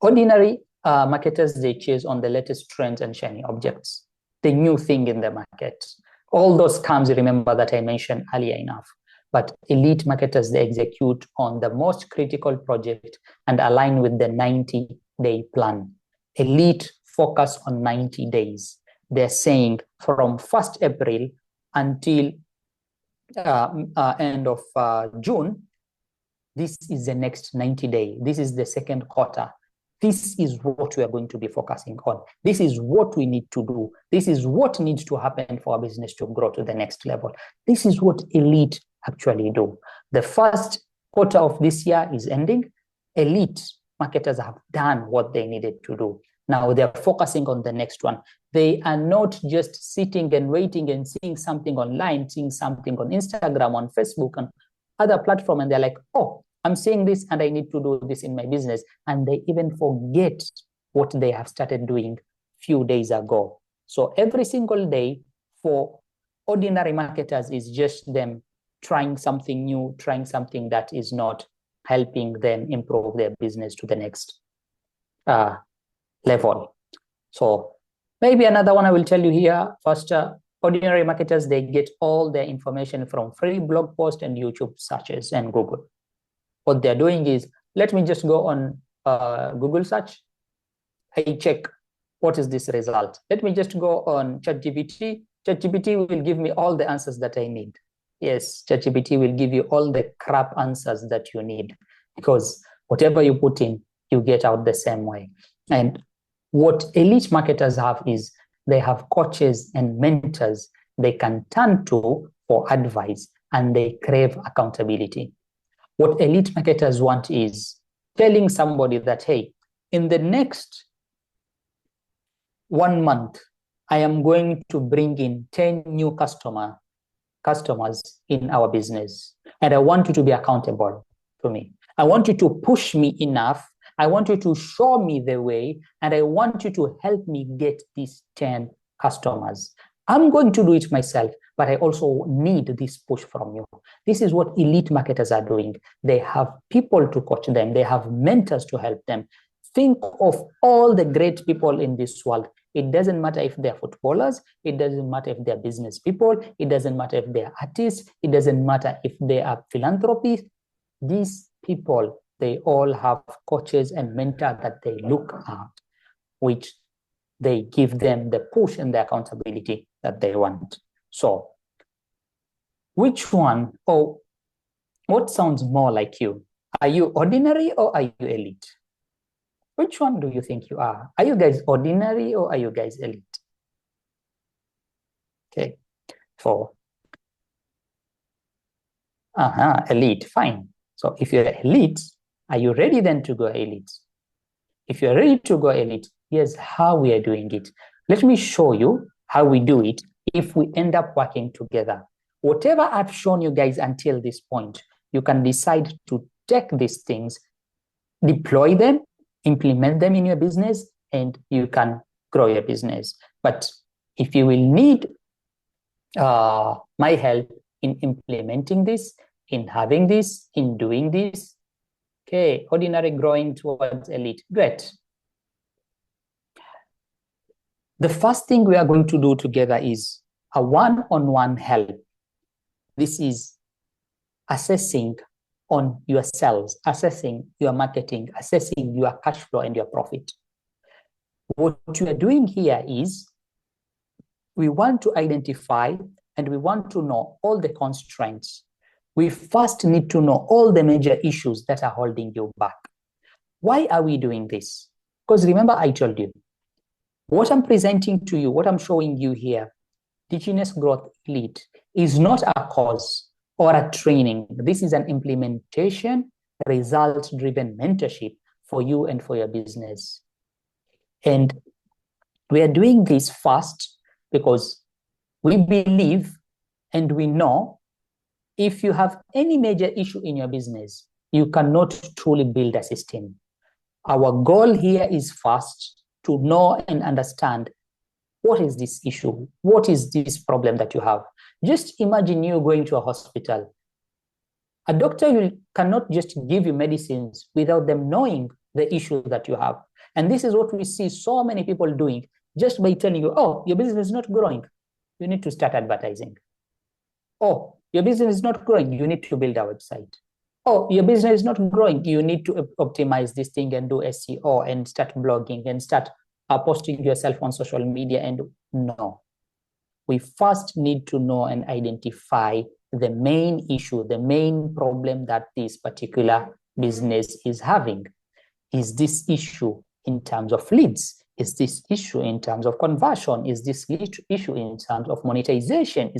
Ordinary marketers, they chase on the latest trends and shiny objects, the new thing in the market. All those scams, remember, that I mentioned earlier enough. But elite marketers, they execute on the most critical project and align with the 90-day plan. Elite focus on 90 days. They're saying from 1st April until end of June, this is the next 90 days. This is the second quarter. This is what we are going to be focusing on. This is what we need to do. This is what needs to happen for our business to grow to the next level. This is what Elite actually do. The first quarter of this year is ending. Elite marketers have done what they needed to do. Now they're focusing on the next one. They are not just sitting and waiting and seeing something online, seeing something on Instagram, on Facebook, and other platform, and they're like, oh, I'm seeing this and I need to do this in my business. And they even forget what they have started doing few days ago. So every single day for ordinary marketers is just them trying something new, trying something that is not helping them improve their business to the next level. So maybe another one I will tell you here. First, ordinary marketers, they get all their information from free blog posts and YouTube searches and Google. What they're doing is, let me just go on Google search. I check, what is this result? Let me just go on ChatGPT. ChatGPT will give me all the answers that I need. Yes, ChatGPT will give you all the crap answers that you need, because whatever you put in, you get out the same way. And what elite marketers have is they have coaches and mentors they can turn to for advice, and they crave accountability. What elite marketers want is telling somebody that, hey, in the next 1 month, I am going to bring in 10 new customers in our business. And I want you to be accountable to me. I want you to push me enough. I want you to show me the way, and I want you to help me get these 10 customers. I'm going to do it myself, but I also need this push from you. This is what elite marketers are doing. They have people to coach them. They have mentors to help them. Think of all the great people in this world. It doesn't matter if they're footballers. It doesn't matter if they're business people. It doesn't matter if they're artists. It doesn't matter if they are philanthropists. These people, they all have coaches and mentors that they look at, which they give them the push and the accountability that they want. So which one, or what sounds more like you? Are you ordinary or are you elite? Which one do you think you are? Are you guys ordinary or are you guys elite? Okay, so elite, fine. So if you're elite, are you ready then to go elite? If you're ready to go elite, here's how we are doing it. Let me show you how we do it if we end up working together. Whatever I've shown you guys until this point, you can decide to take these things, deploy them, implement them in your business, and you can grow your business. But if you will need my help in implementing this, in having this, in doing this, okay, ordinary growing towards elite, great. The first thing we are going to do together is a one-on-one help. This is assessing on yourselves, assessing your marketing, assessing your cash flow and your profit. What we are doing here is we want to identify and we want to know all the constraints. We first need to know all the major issues that are holding you back. Why are we doing this? Because remember, I told you, what I'm presenting to you, what I'm showing you here, Genius Growth Elite, is not a course or a training. This is an implementation, result-driven mentorship for you and for your business. And we are doing this first because we believe and we know if you have any major issue in your business, you cannot truly build a system. Our goal here is first to know and understand, what is this issue? What is this problem that you have? Just imagine you going to a hospital. A doctor cannot just give you medicines without them knowing the issue that you have. And this is what we see so many people doing, just by telling you, oh, your business is not growing, you need to start advertising. Oh, your business is not growing, you need to build a website. Oh, your business is not growing, you need to optimize this thing and do SEO and start blogging and start posting yourself on social media. And no, we first need to know and identify the main issue, the main problem that this particular business is having. Is this issue in terms of leads? Is this issue in terms of conversion? Is this issue in terms of monetization?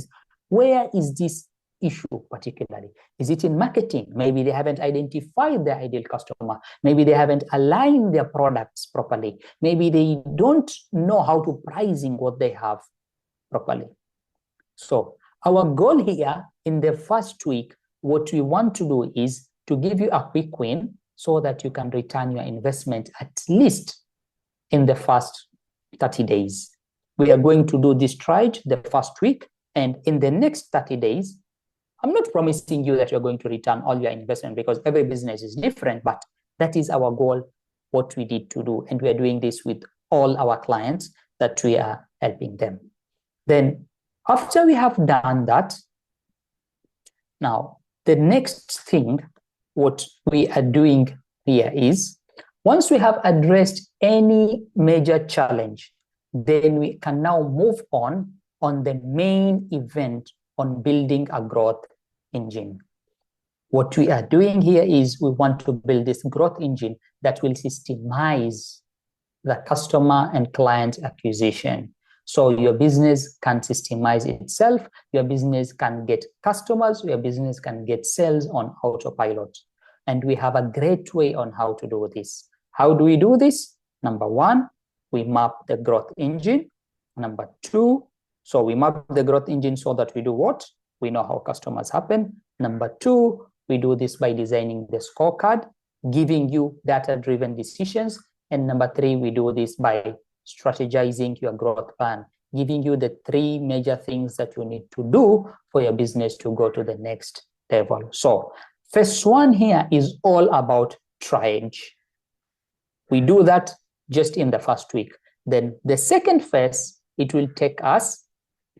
Where is this issue particularly? Is it in marketing? Maybe they haven't identified their ideal customer. Maybe they haven't aligned their products properly. Maybe they don't know how to pricing what they have properly. So our goal here in the first week, what we want to do is to give you a quick win so that you can return your investment at least in the first 30 days. We are going to do this tried the first week, and in the next 30 days, I'm not promising you that you're going to return all your investment because every business is different, but that is our goal, what we need to do. And we are doing this with all our clients that we are helping them. Then after we have done that, now the next thing, what we are doing here is, once we have addressed any major challenge, then we can now move on the main event on building a growth engine. What we are doing here is we want to build this growth engine that will systemize the customer and client acquisition. So your business can systemize itself, your business can get customers, your business can get sales on autopilot. And we have a great way on how to do this. How do we do this? Number one, we map the growth engine. Number two, so we map the growth engine so that we do what? We know how customers happen. Number two, we do this by designing the scorecard, giving you data-driven decisions. And number three, we do this by strategizing your growth plan, giving you the three major things that you need to do for your business to go to the next level. So phase one here is all about triage. We do that just in the first week. Then the second phase, it will take us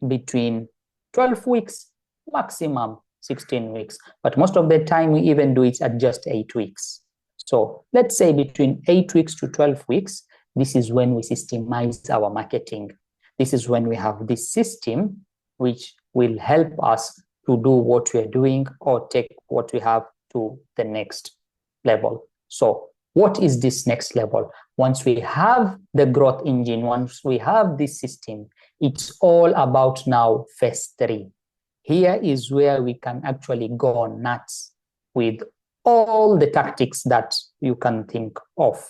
between 12 weeks, maximum 16 weeks. But most of the time, we even do it at just 8 weeks. So let's say between 8 weeks to 12 weeks, this is when we systemize our marketing. This is when we have this system which will help us to do what we are doing or take what we have to the next level. So what is this next level? Once we have the growth engine, once we have this system, it's all about now phase three. Here is where we can actually go nuts with all the tactics that you can think of.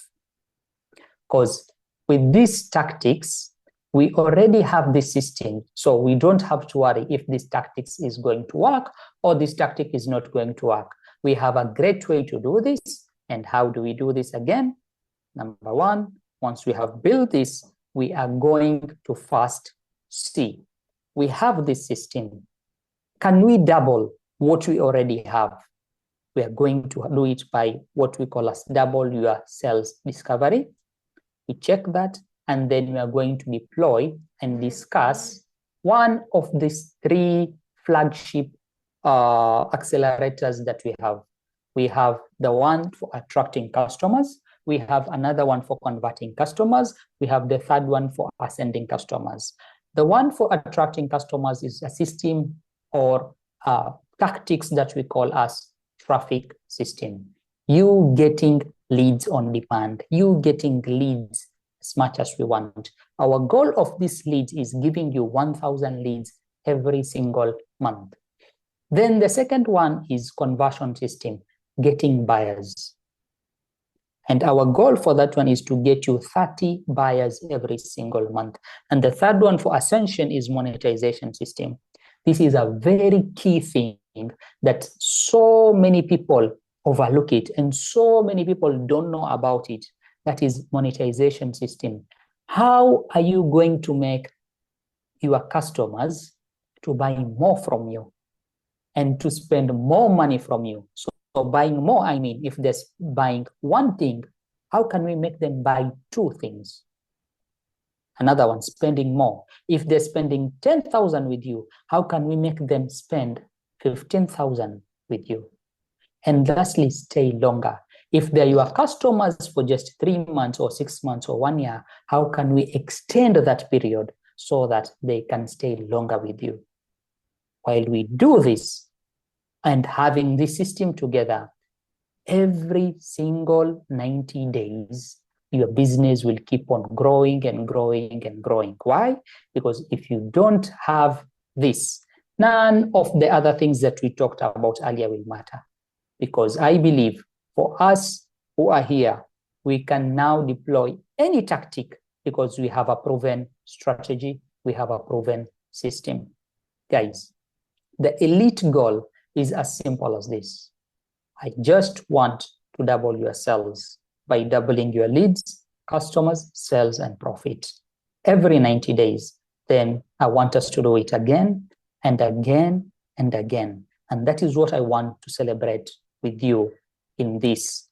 Because with these tactics, we already have this system. So we don't have to worry if this tactics is going to work or this tactic is not going to work. We have a great way to do this. And how do we do this again? Number one, once we have built this, we are going to first see. We have this system. Can we double what we already have? We are going to do it by what we call as double your sales discovery. We check that, and then we are going to deploy and discuss one of these three flagship accelerators that we have. We have the one for attracting customers. We have another one for converting customers. We have the third one for ascending customers. The one for attracting customers is a system or tactics that we call as traffic system. You getting leads on demand, you getting leads as much as we want. Our goal of this leads is giving you 1,000 leads every single month. Then the second one is conversion system, getting buyers. And our goal for that one is to get you 30 buyers every single month. And the third one for ascension is monetization system. This is a very key thing that so many people overlook it and so many people don't know about it. That is monetization system. How are you going to make your customers to buy more from you and to spend more money from you? So buying more, I mean, if they're buying one thing, how can we make them buy two things? Another one, spending more. If they're spending 10,000 with you, how can we make them spend 15,000 with you? And lastly, stay longer. If they're your customers for just 3 months or 6 months or 1 year, how can we extend that period so that they can stay longer with you? While we do this and having this system together, every single 90 days, your business will keep on growing and growing and growing. Why? Because if you don't have this, none of the other things that we talked about earlier will matter. Because I believe for us who are here, we can now deploy any tactic because we have a proven strategy, we have a proven system. Guys, the elite goal is as simple as this. I just want to double your sales by doubling your leads, customers, sales, and profit every 90 days. Then I want us to do it again and again and again. And that is what I want to celebrate with you in this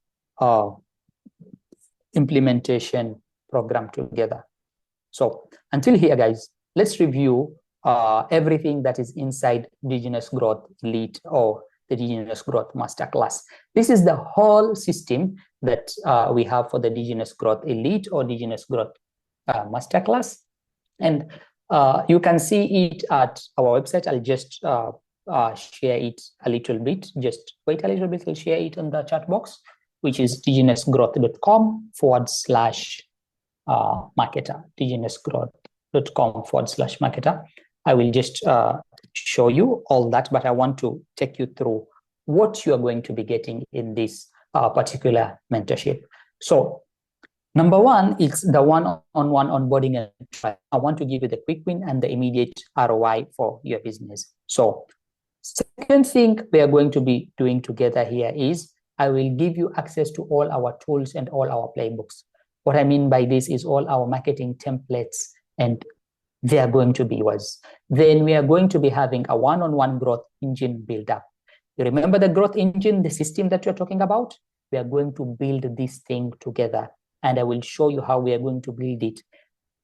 implementation program together. So until here, guys, let's review everything that is inside Indigenous Growth Elite or the Indigenous Growth Masterclass. This is the whole system that we have for the Indigenous Growth Elite or Indigenous Growth Masterclass. And you can see it at our website. I'll just share it a little bit. Just wait a little bit. I'll share it in the chat box, which is indigenousgrowth.com/marketer, indigenousgrowth.com/marketer. I will just show you all that, but I want to take you through what you are going to be getting in this particular mentorship. So number one, it's the one-on-one onboarding and trial. I want to give you the quick win and the immediate ROI for your business. So second thing we are going to be doing together here is I will give you access to all our tools and all our playbooks. What I mean by this is all our marketing templates, and they are going to be yours. Then we are going to be having a one-on-one growth engine build up. You remember the growth engine, the system that you're talking about? We are going to build this thing together, and I will show you how we are going to build it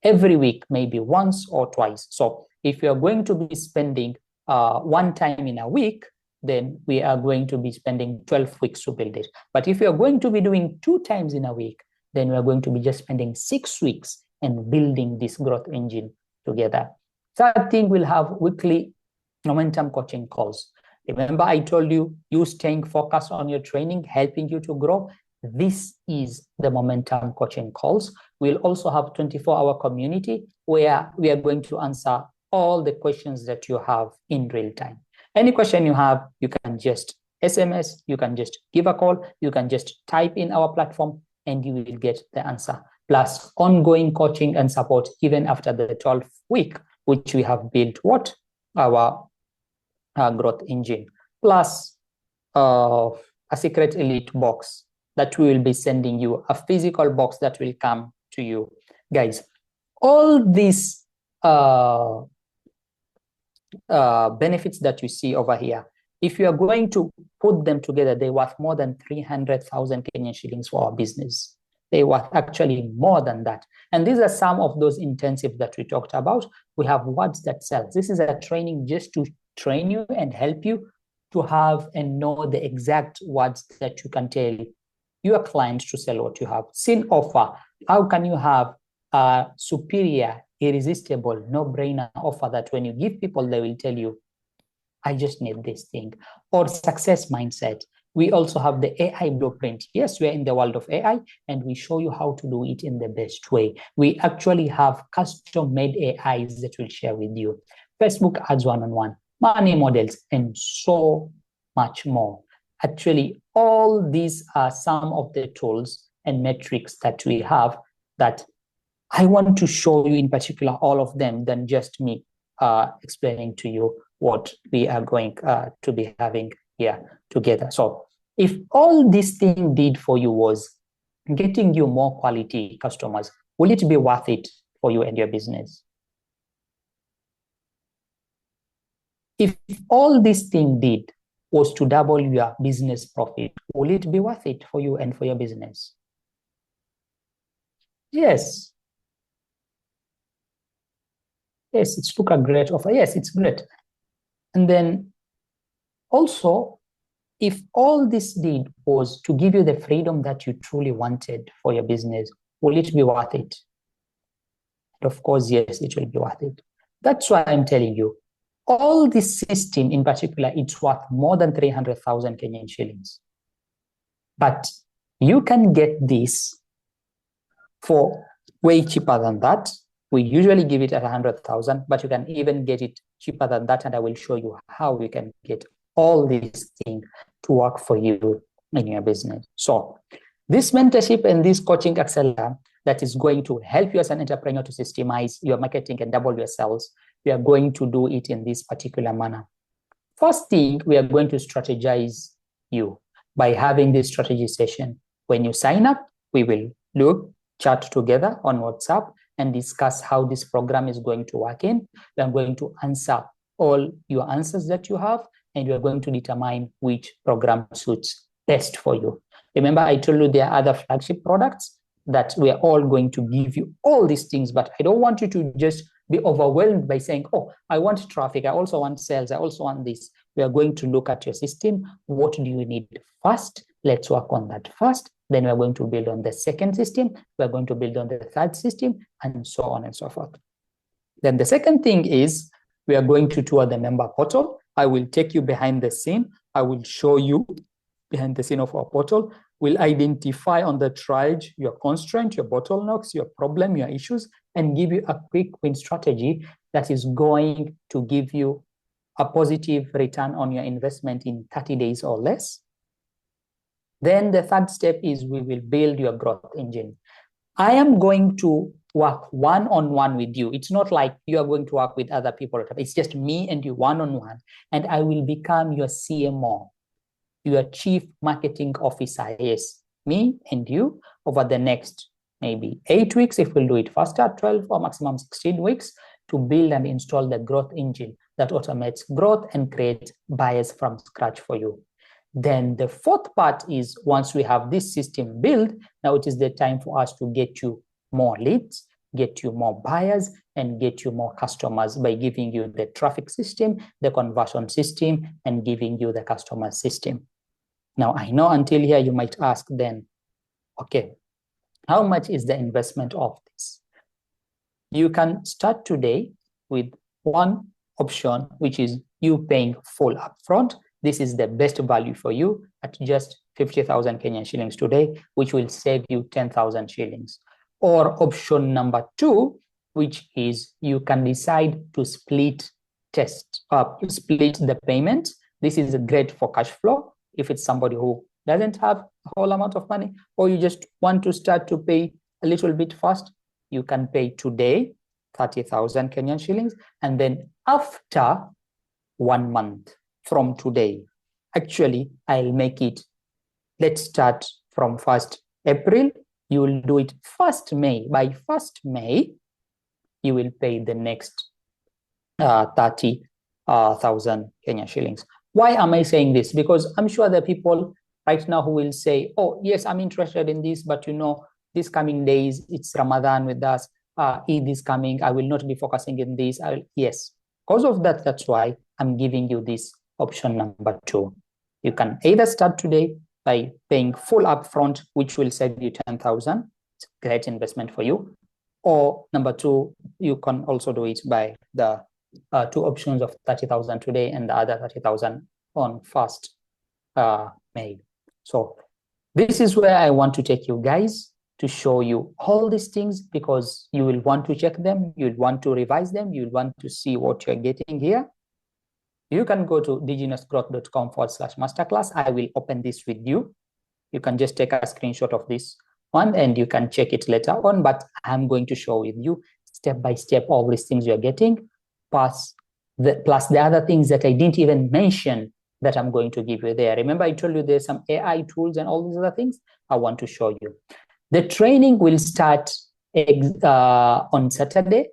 every week, maybe once or twice. So if you are going to be spending one time in a week, then we are going to be spending 12 weeks to build it. But if you are going to be doing 2 times in a week, then we are going to be just spending 6 weeks and building this growth engine together. Third thing, we'll have weekly momentum coaching calls. Remember, I told you, you staying focused on your training, helping you to grow. This is the momentum coaching calls. We'll also have 24-hour community where we are going to answer all the questions that you have in real time. Any question you have, you can just SMS, you can just give a call, you can just type in our platform, and you will get the answer. Plus ongoing coaching and support even after the 12th week, which we have built what? Our growth engine. Plus a secret elite box that we will be sending you, a physical box that will come to you. Guys, all these benefits that you see over here, if you are going to put them together, they're worth more than 300,000 Kenyan shillings for our business. They worth actually more than that. And these are some of those intensives that we talked about. We have Words That Sell. This is a training just to train you and help you to have and know the exact words that you can tell your clients to sell what you have. Scene offer. How can you have a superior, irresistible, no-brainer offer that when you give people, they will tell you, I just need this thing. Or success mindset. We also have the AI blueprint. Yes, we're in the world of AI, and we show you how to do it in the best way. We actually have custom-made AIs that we'll share with you. Facebook ads one-on-one, money models, and so much more. Actually, all these are some of the tools and metrics that we have that I want to show you in particular, all of them, than just me explaining to you what we are going to be having here together. So if all this thing did for you was getting you more quality customers, will it be worth it for you and your business? If all this thing did was to double your business profit, will it be worth it for you and for your business? Yes. Yes, it's took a great offer. Yes, it's great. And then also, if all this did was to give you the freedom that you truly wanted for your business, will it be worth it? And of course, yes, it will be worth it. That's why I'm telling you, all this system in particular, it's worth more than 300,000 Kenyan shillings. But you can get this for way cheaper than that. We usually give it at 100,000, but you can even get it cheaper than that. And I will show you how you can get all these things to work for you in your business. So this mentorship and this coaching accelerator that is going to help you as an entrepreneur to systemize your marketing and double your sales, we are going to do it in this particular manner. First thing, we are going to strategize you by having this strategy session. When you sign up, we will chat together on WhatsApp and discuss how this program is going to work in. We are going to answer all your answers that you have, and you are going to determine which program suits best for you. Remember, I told you there are other flagship products that we are all going to give you all these things, but I don't want you to just be overwhelmed by saying, oh, I want traffic, I also want sales, I also want this. We are going to look at your system. What do you need first? Let's work on that first. Then we're going to build on the second system. We're going to build on the third system, and so on and so forth. Then the second thing is we are going to tour the member portal. I will take you behind the scene. I will show you behind the scene of our portal. We'll identify on the triage your constraint, your bottlenecks, your problem, your issues, and give you a quick win strategy that is going to give you a positive return on your investment in 30 days or less. Then the third step is we will build your growth engine. I am going to work one-on-one with you. It's not like you are going to work with other people. It's just me and you one-on-one. And I will become your CMO, your Chief Marketing Officer. Yes, me and you over the next maybe 8 weeks, if we'll do it faster, 12 or maximum 16 weeks, to build and install the growth engine that automates growth and creates buyers from scratch for you. Then the fourth part is once we have this system built, now it is the time for us to get you more leads, get you more buyers, and get you more customers by giving you the traffic system, the conversion system, and giving you the customer system. Now, I know until here you might ask then, okay, how much is the investment of this? You can start today with one option, which is you paying full upfront. This is the best value for you at just 50,000 Kenyan shillings today, which will save you 10,000 shillings. Or option number 2, which is you can decide to split the payment. This is great for cash flow if it's somebody who doesn't have a whole amount of money, or you just want to start to pay a little bit fast. You can pay today 30,000 Kenyan shillings, and then after 1 month from today, actually, I'll make it, let's start from 1st April. You will do it 1st May. By 1st May, you will pay the next 30,000 Kenyan shillings. Why am I saying this? Because I'm sure there are people right now who will say, oh, yes, I'm interested in this, but you know, these coming days, it's Ramadan with us, Eid is coming, I will not be focusing in this. Yes, because of that, that's why I'm giving you this option number 2. You can either start today by paying full upfront, which will save you 10,000. It's a great investment for you. Or number 2, you can also do it by the 2 options of 30,000 today and the other 30,000 on 1st May. So this is where I want to take you guys to show you all these things, because you will want to check them, you'll want to revise them, you'll want to see what you're getting here. You can go to digineousgrowth.com/masterclass. I will open this with you. You can just take a screenshot of this one and you can check it later on, but I'm going to show with you step by step all these things you're getting, plus the other things that I didn't even mention that I'm going to give you there. Remember, I told you there's some AI tools and all these other things I want to show you. The training will start on Saturday,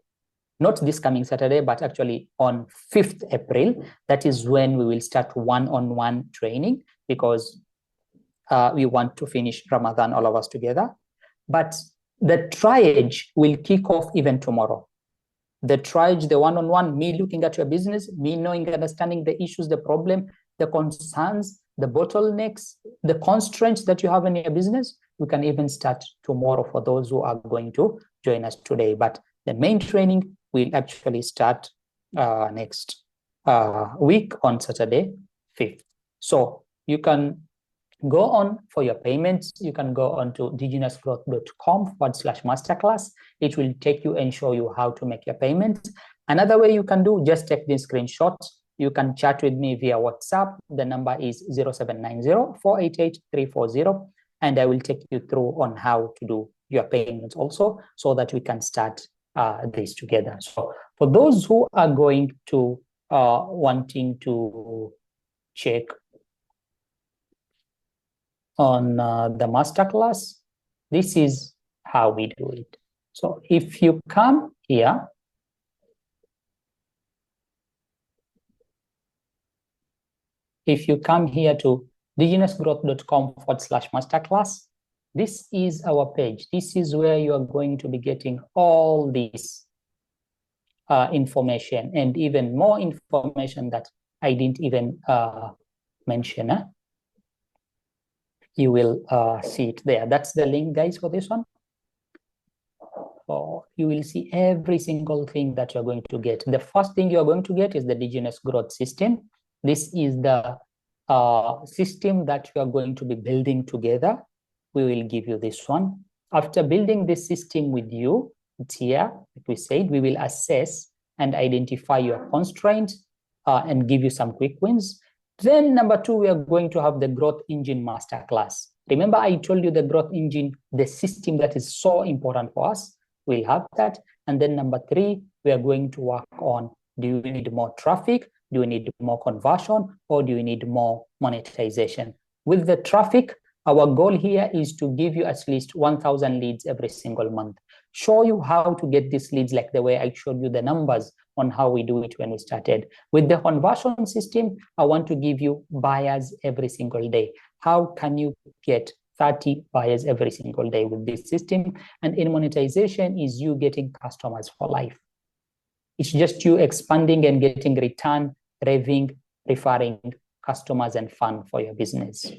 not this coming Saturday, but actually on 5th April. That is when we will start one-on-one training, because we want to finish Ramadan, all of us together. But the triage will kick off even tomorrow. The triage, the one-on-one, me looking at your business, me knowing, understanding the issues, the problem, the concerns, the bottlenecks, the constraints that you have in your business, we can even start tomorrow for those who are going to join us today. But the main training will actually start next week on Saturday, 5th. So you can go on for your payments. You can go on to diginousgrowth.com/masterclass. It will take you and show you how to make your payments. Another way you can do, just take this screenshot. You can chat with me via WhatsApp. The number is 0790-488-340, and I will take you through on how to do your payments also, so that we can start this together. So for those who are going to wanting to check on the masterclass, this is how we do it. So if you come here, to diginousgrowth.com/masterclass, this is our page. This is where you are going to be getting all this information, and even more information that I didn't even mention. You will see it there. That's the link, guys, for this one. So you will see every single thing that you're going to get. The first thing you're going to get is the Digenous Growth System. This is the system that you are going to be building together. We will give you this one. After building this system with you, it's here, like we said, we will assess and identify your constraints and give you some quick wins. Then number 2, we are going to have the Growth Engine Masterclass. Remember, I told you the Growth Engine, the system that is so important for us. We'll have that. And then number 3, we are going to work on, do you need more traffic? Do you need more conversion? Or do you need more monetization? With the traffic, our goal here is to give you at least 1,000 leads every single month. Show you how to get these leads, like the way I showed you the numbers on how we do it when we started. With the conversion system, I want to give you buyers every single day. How can you get 30 buyers every single day with this system? And in monetization is you getting customers for life. It's just you expanding and getting return, referring customers and fun for your business.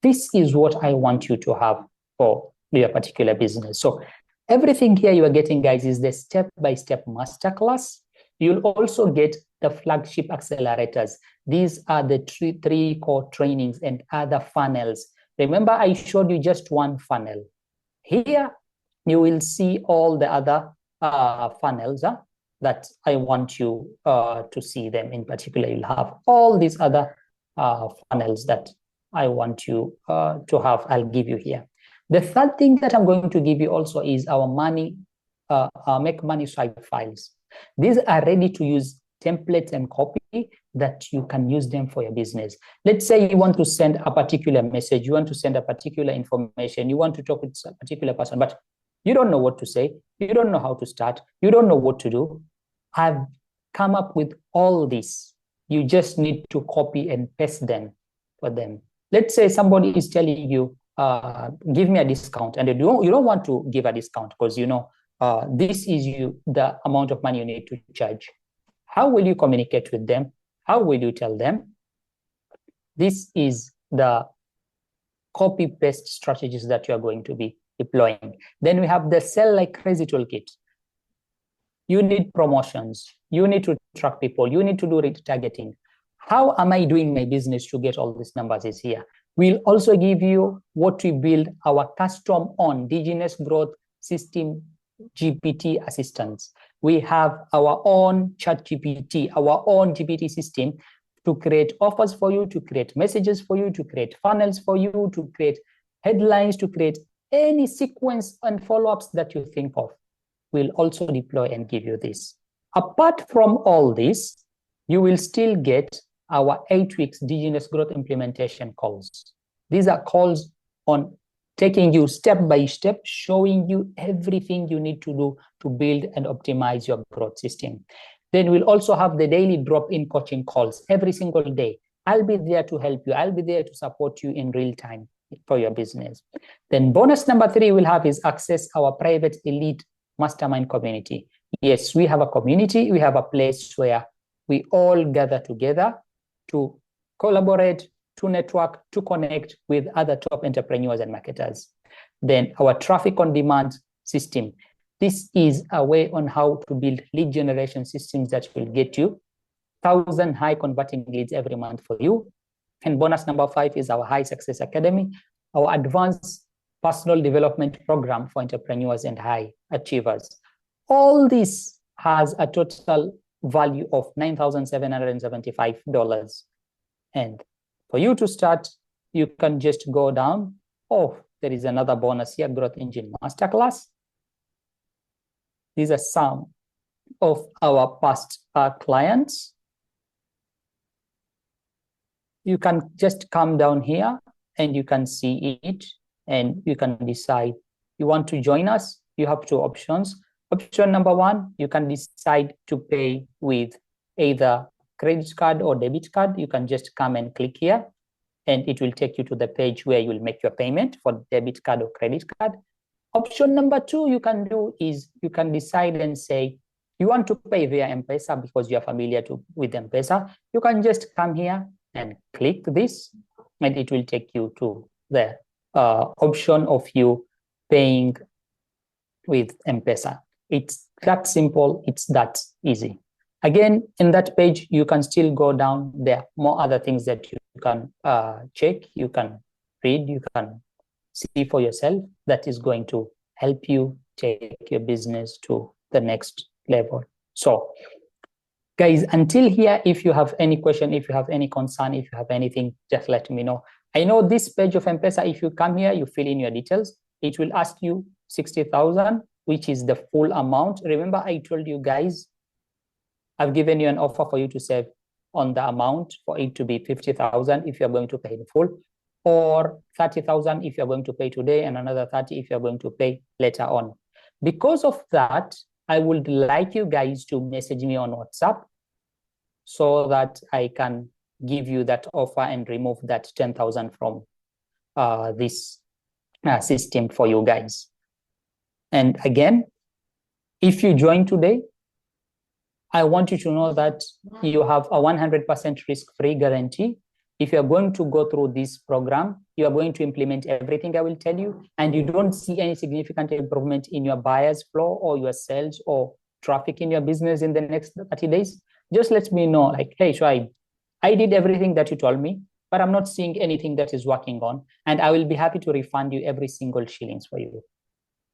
This is what I want you to have for your particular business. So everything here you are getting, guys, is the step-by-step masterclass. You'll also get the flagship accelerators. These are the three core trainings and other funnels. Remember, I showed you just one funnel. Here, you will see all the other funnels that I want you to see them. In particular, you'll have all these other funnels that I want you to have. I'll give you here. The third thing that I'm going to give you also is our money, make money swipe files. These are ready to use templates and copy that you can use them for your business. Let's say you want to send a particular message, you want to send a particular information, you want to talk with a particular person, but you don't know what to say, you don't know how to start, you don't know what to do. I've come up with all this. You just need to copy and paste them for them. Let's say somebody is telling you, give me a discount, and you don't want to give a discount because you know this is the amount of money you need to charge. How will you communicate with them? How will you tell them? This is the copy-paste strategies that you are going to be deploying. Then we have the Sell Like Crazy toolkit. You need promotions. You need to track people. You need to do retargeting. How am I doing my business to get all these numbers is here. We'll also give you what we build our custom on Digenous Growth System GPT assistants. We have our own ChatGPT, our own GPT system to create offers for you, to create messages for you, to create funnels for you, to create headlines, to create any sequence and follow-ups that you think of. We'll also deploy and give you this. Apart from all this, you will still get our 8 weeks Digenous Growth implementation calls. These are calls on taking you step by step, showing you everything you need to do to build and optimize your growth system. Then we'll also have the daily drop-in coaching calls every single day. I'll be there to help you. I'll be there to support you in real time for your business. Then bonus number 3 we'll have is access our private elite mastermind community. Yes, we have a community. We have a place where we all gather together to collaborate, to network, to connect with other top entrepreneurs and marketers. Then our traffic on demand system. This is a way on how to build lead generation systems that will get you 1,000 high converting leads every month for you. And bonus number 5 is our High Success Academy, our advanced personal development program for entrepreneurs and high achievers. All this has a total value of $9,775. And for you to start, you can just go down. Oh, there is another bonus here, Growth Engine Masterclass. These are some of our past clients. You can just come down here and you can see it, and you can decide you want to join us. You have two options. Option number 1, you can decide to pay with either credit card or debit card. You can just come and click here, and it will take you to the page where you will make your payment for debit card or credit card. Option number 2 you can do is you can decide and say you want to pay via M-Pesa because you are familiar with M-Pesa. You can just come here and click this, and it will take you to the option of you paying with M-Pesa. It's that simple. It's that easy. Again, in that page, you can still go down. There are more other things that you can check, you can read, you can see for yourself that is going to help you take your business to the next level. So, guys, until here, if you have any question, if you have any concern, if you have anything, just let me know. I know this page of M-Pesa, if you come here, you fill in your details, it will ask you 60,000, which is the full amount. Remember, I told you guys, I've given you an offer for you to save on the amount for it to be 50,000 if you're going to pay in full, or 30,000 if you're going to pay today, and another 30 if you're going to pay later on. Because of that, I would like you guys to message me on WhatsApp so that I can give you that offer and remove that 10,000 from this system for you guys. And again, if you join today, I want you to know that you have a 100% risk-free guarantee. If you're going to go through this program, you are going to implement everything I will tell you, and you don't see any significant improvement in your buyers flow or your sales or traffic in your business in the next 30 days, just let me know, like, hey, Shoaib, I did everything that you told me, but I'm not seeing anything that is working on, and I will be happy to refund you every single shillings for you.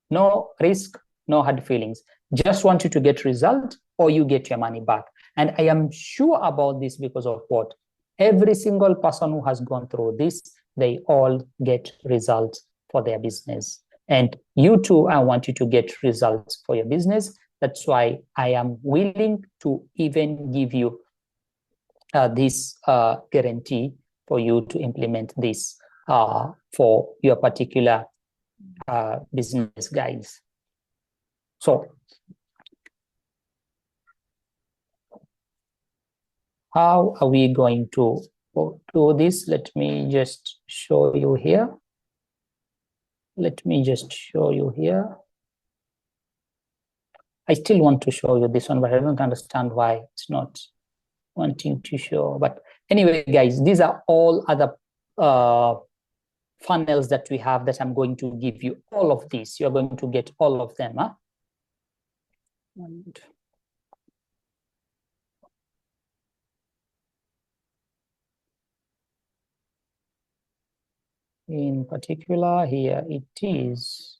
No risk, no hard feelings. Just want you to get result or you get your money back. And I am sure about this because of what? Every single person who has gone through this, they all get results for their business. And you too, I want you to get results for your business. That's why I am willing to even give you this guarantee for you to implement this for your particular business, guys. So how are we going to do this? Let me just show you here. Let me just show you here. I still want to show you this one, but I don't understand why it's not wanting to show. But anyway, guys, these are all other funnels that we have that I'm going to give you all of these. You're going to get all of them. Huh? And in particular, here it is.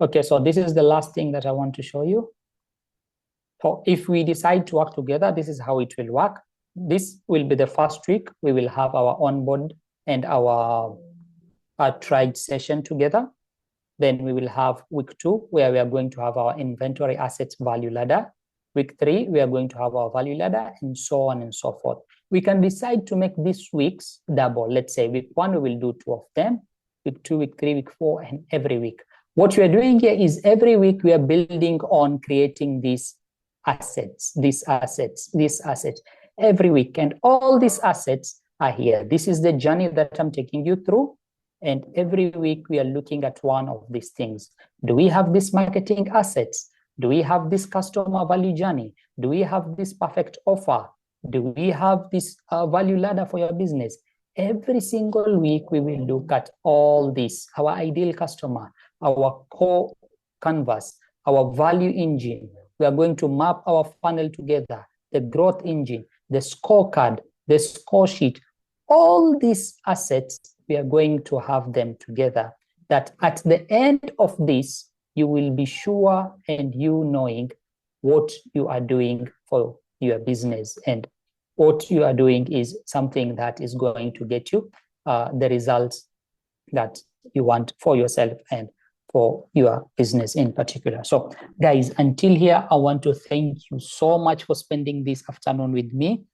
Okay, so this is the last thing that I want to show you. So if we decide to work together, this is how it will work. This will be the first week. We will have our onboard and our tried session together. Then we will have week 2, where we are going to have our inventory assets value ladder. Week 3, we are going to have our value ladder, and so on and so forth. We can decide to make these weeks double. Let's say week 1, we will do 2 of them. Week 2, week 3, week 4, and every week. What we are doing here is every week we are building on creating these assets, every week. And all these assets are here. This is the journey that I'm taking you through. And every week we are looking at one of these things. Do we have these marketing assets? Do we have this customer value journey? Do we have this perfect offer? Do we have this value ladder for your business? Every single week we will look at all this, our ideal customer, our core canvas, our value engine, We are going to map our funnel together, the growth engine, the scorecard, the score sheet, all these assets, we are going to have them together, that at the end of this, you will be sure and you knowing what you are doing for your business, and what you are doing is something that is going to get you the results that you want for yourself and for your business in particular. So guys, until here, I want to thank you so much for spending this afternoon with me.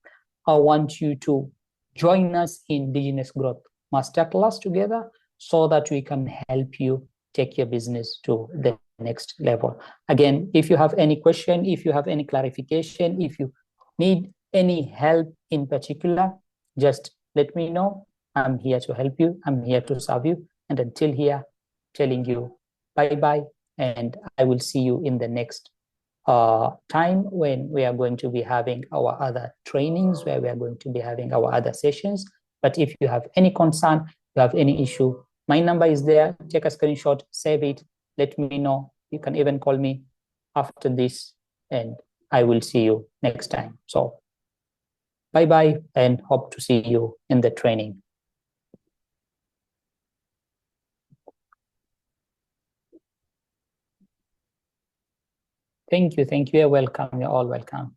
I want you to join us in Business Growth Masterclass together so that we can help you take your business to the next level. Again, if you have any question, if you have any clarification, if you need any help in particular, just let me know. I'm here to help you. I'm here to serve you. And until here, telling you bye-bye, and I will see you in the next time when we are going to be having our other trainings, where we are going to be having our other sessions. But if you have any concern, you have any issue, my number is there. Take a screenshot, save it, let me know. You can even call me after this, and I will see you next time. So bye-bye, and hope to see you in the training. Thank you. You're welcome. You're all welcome.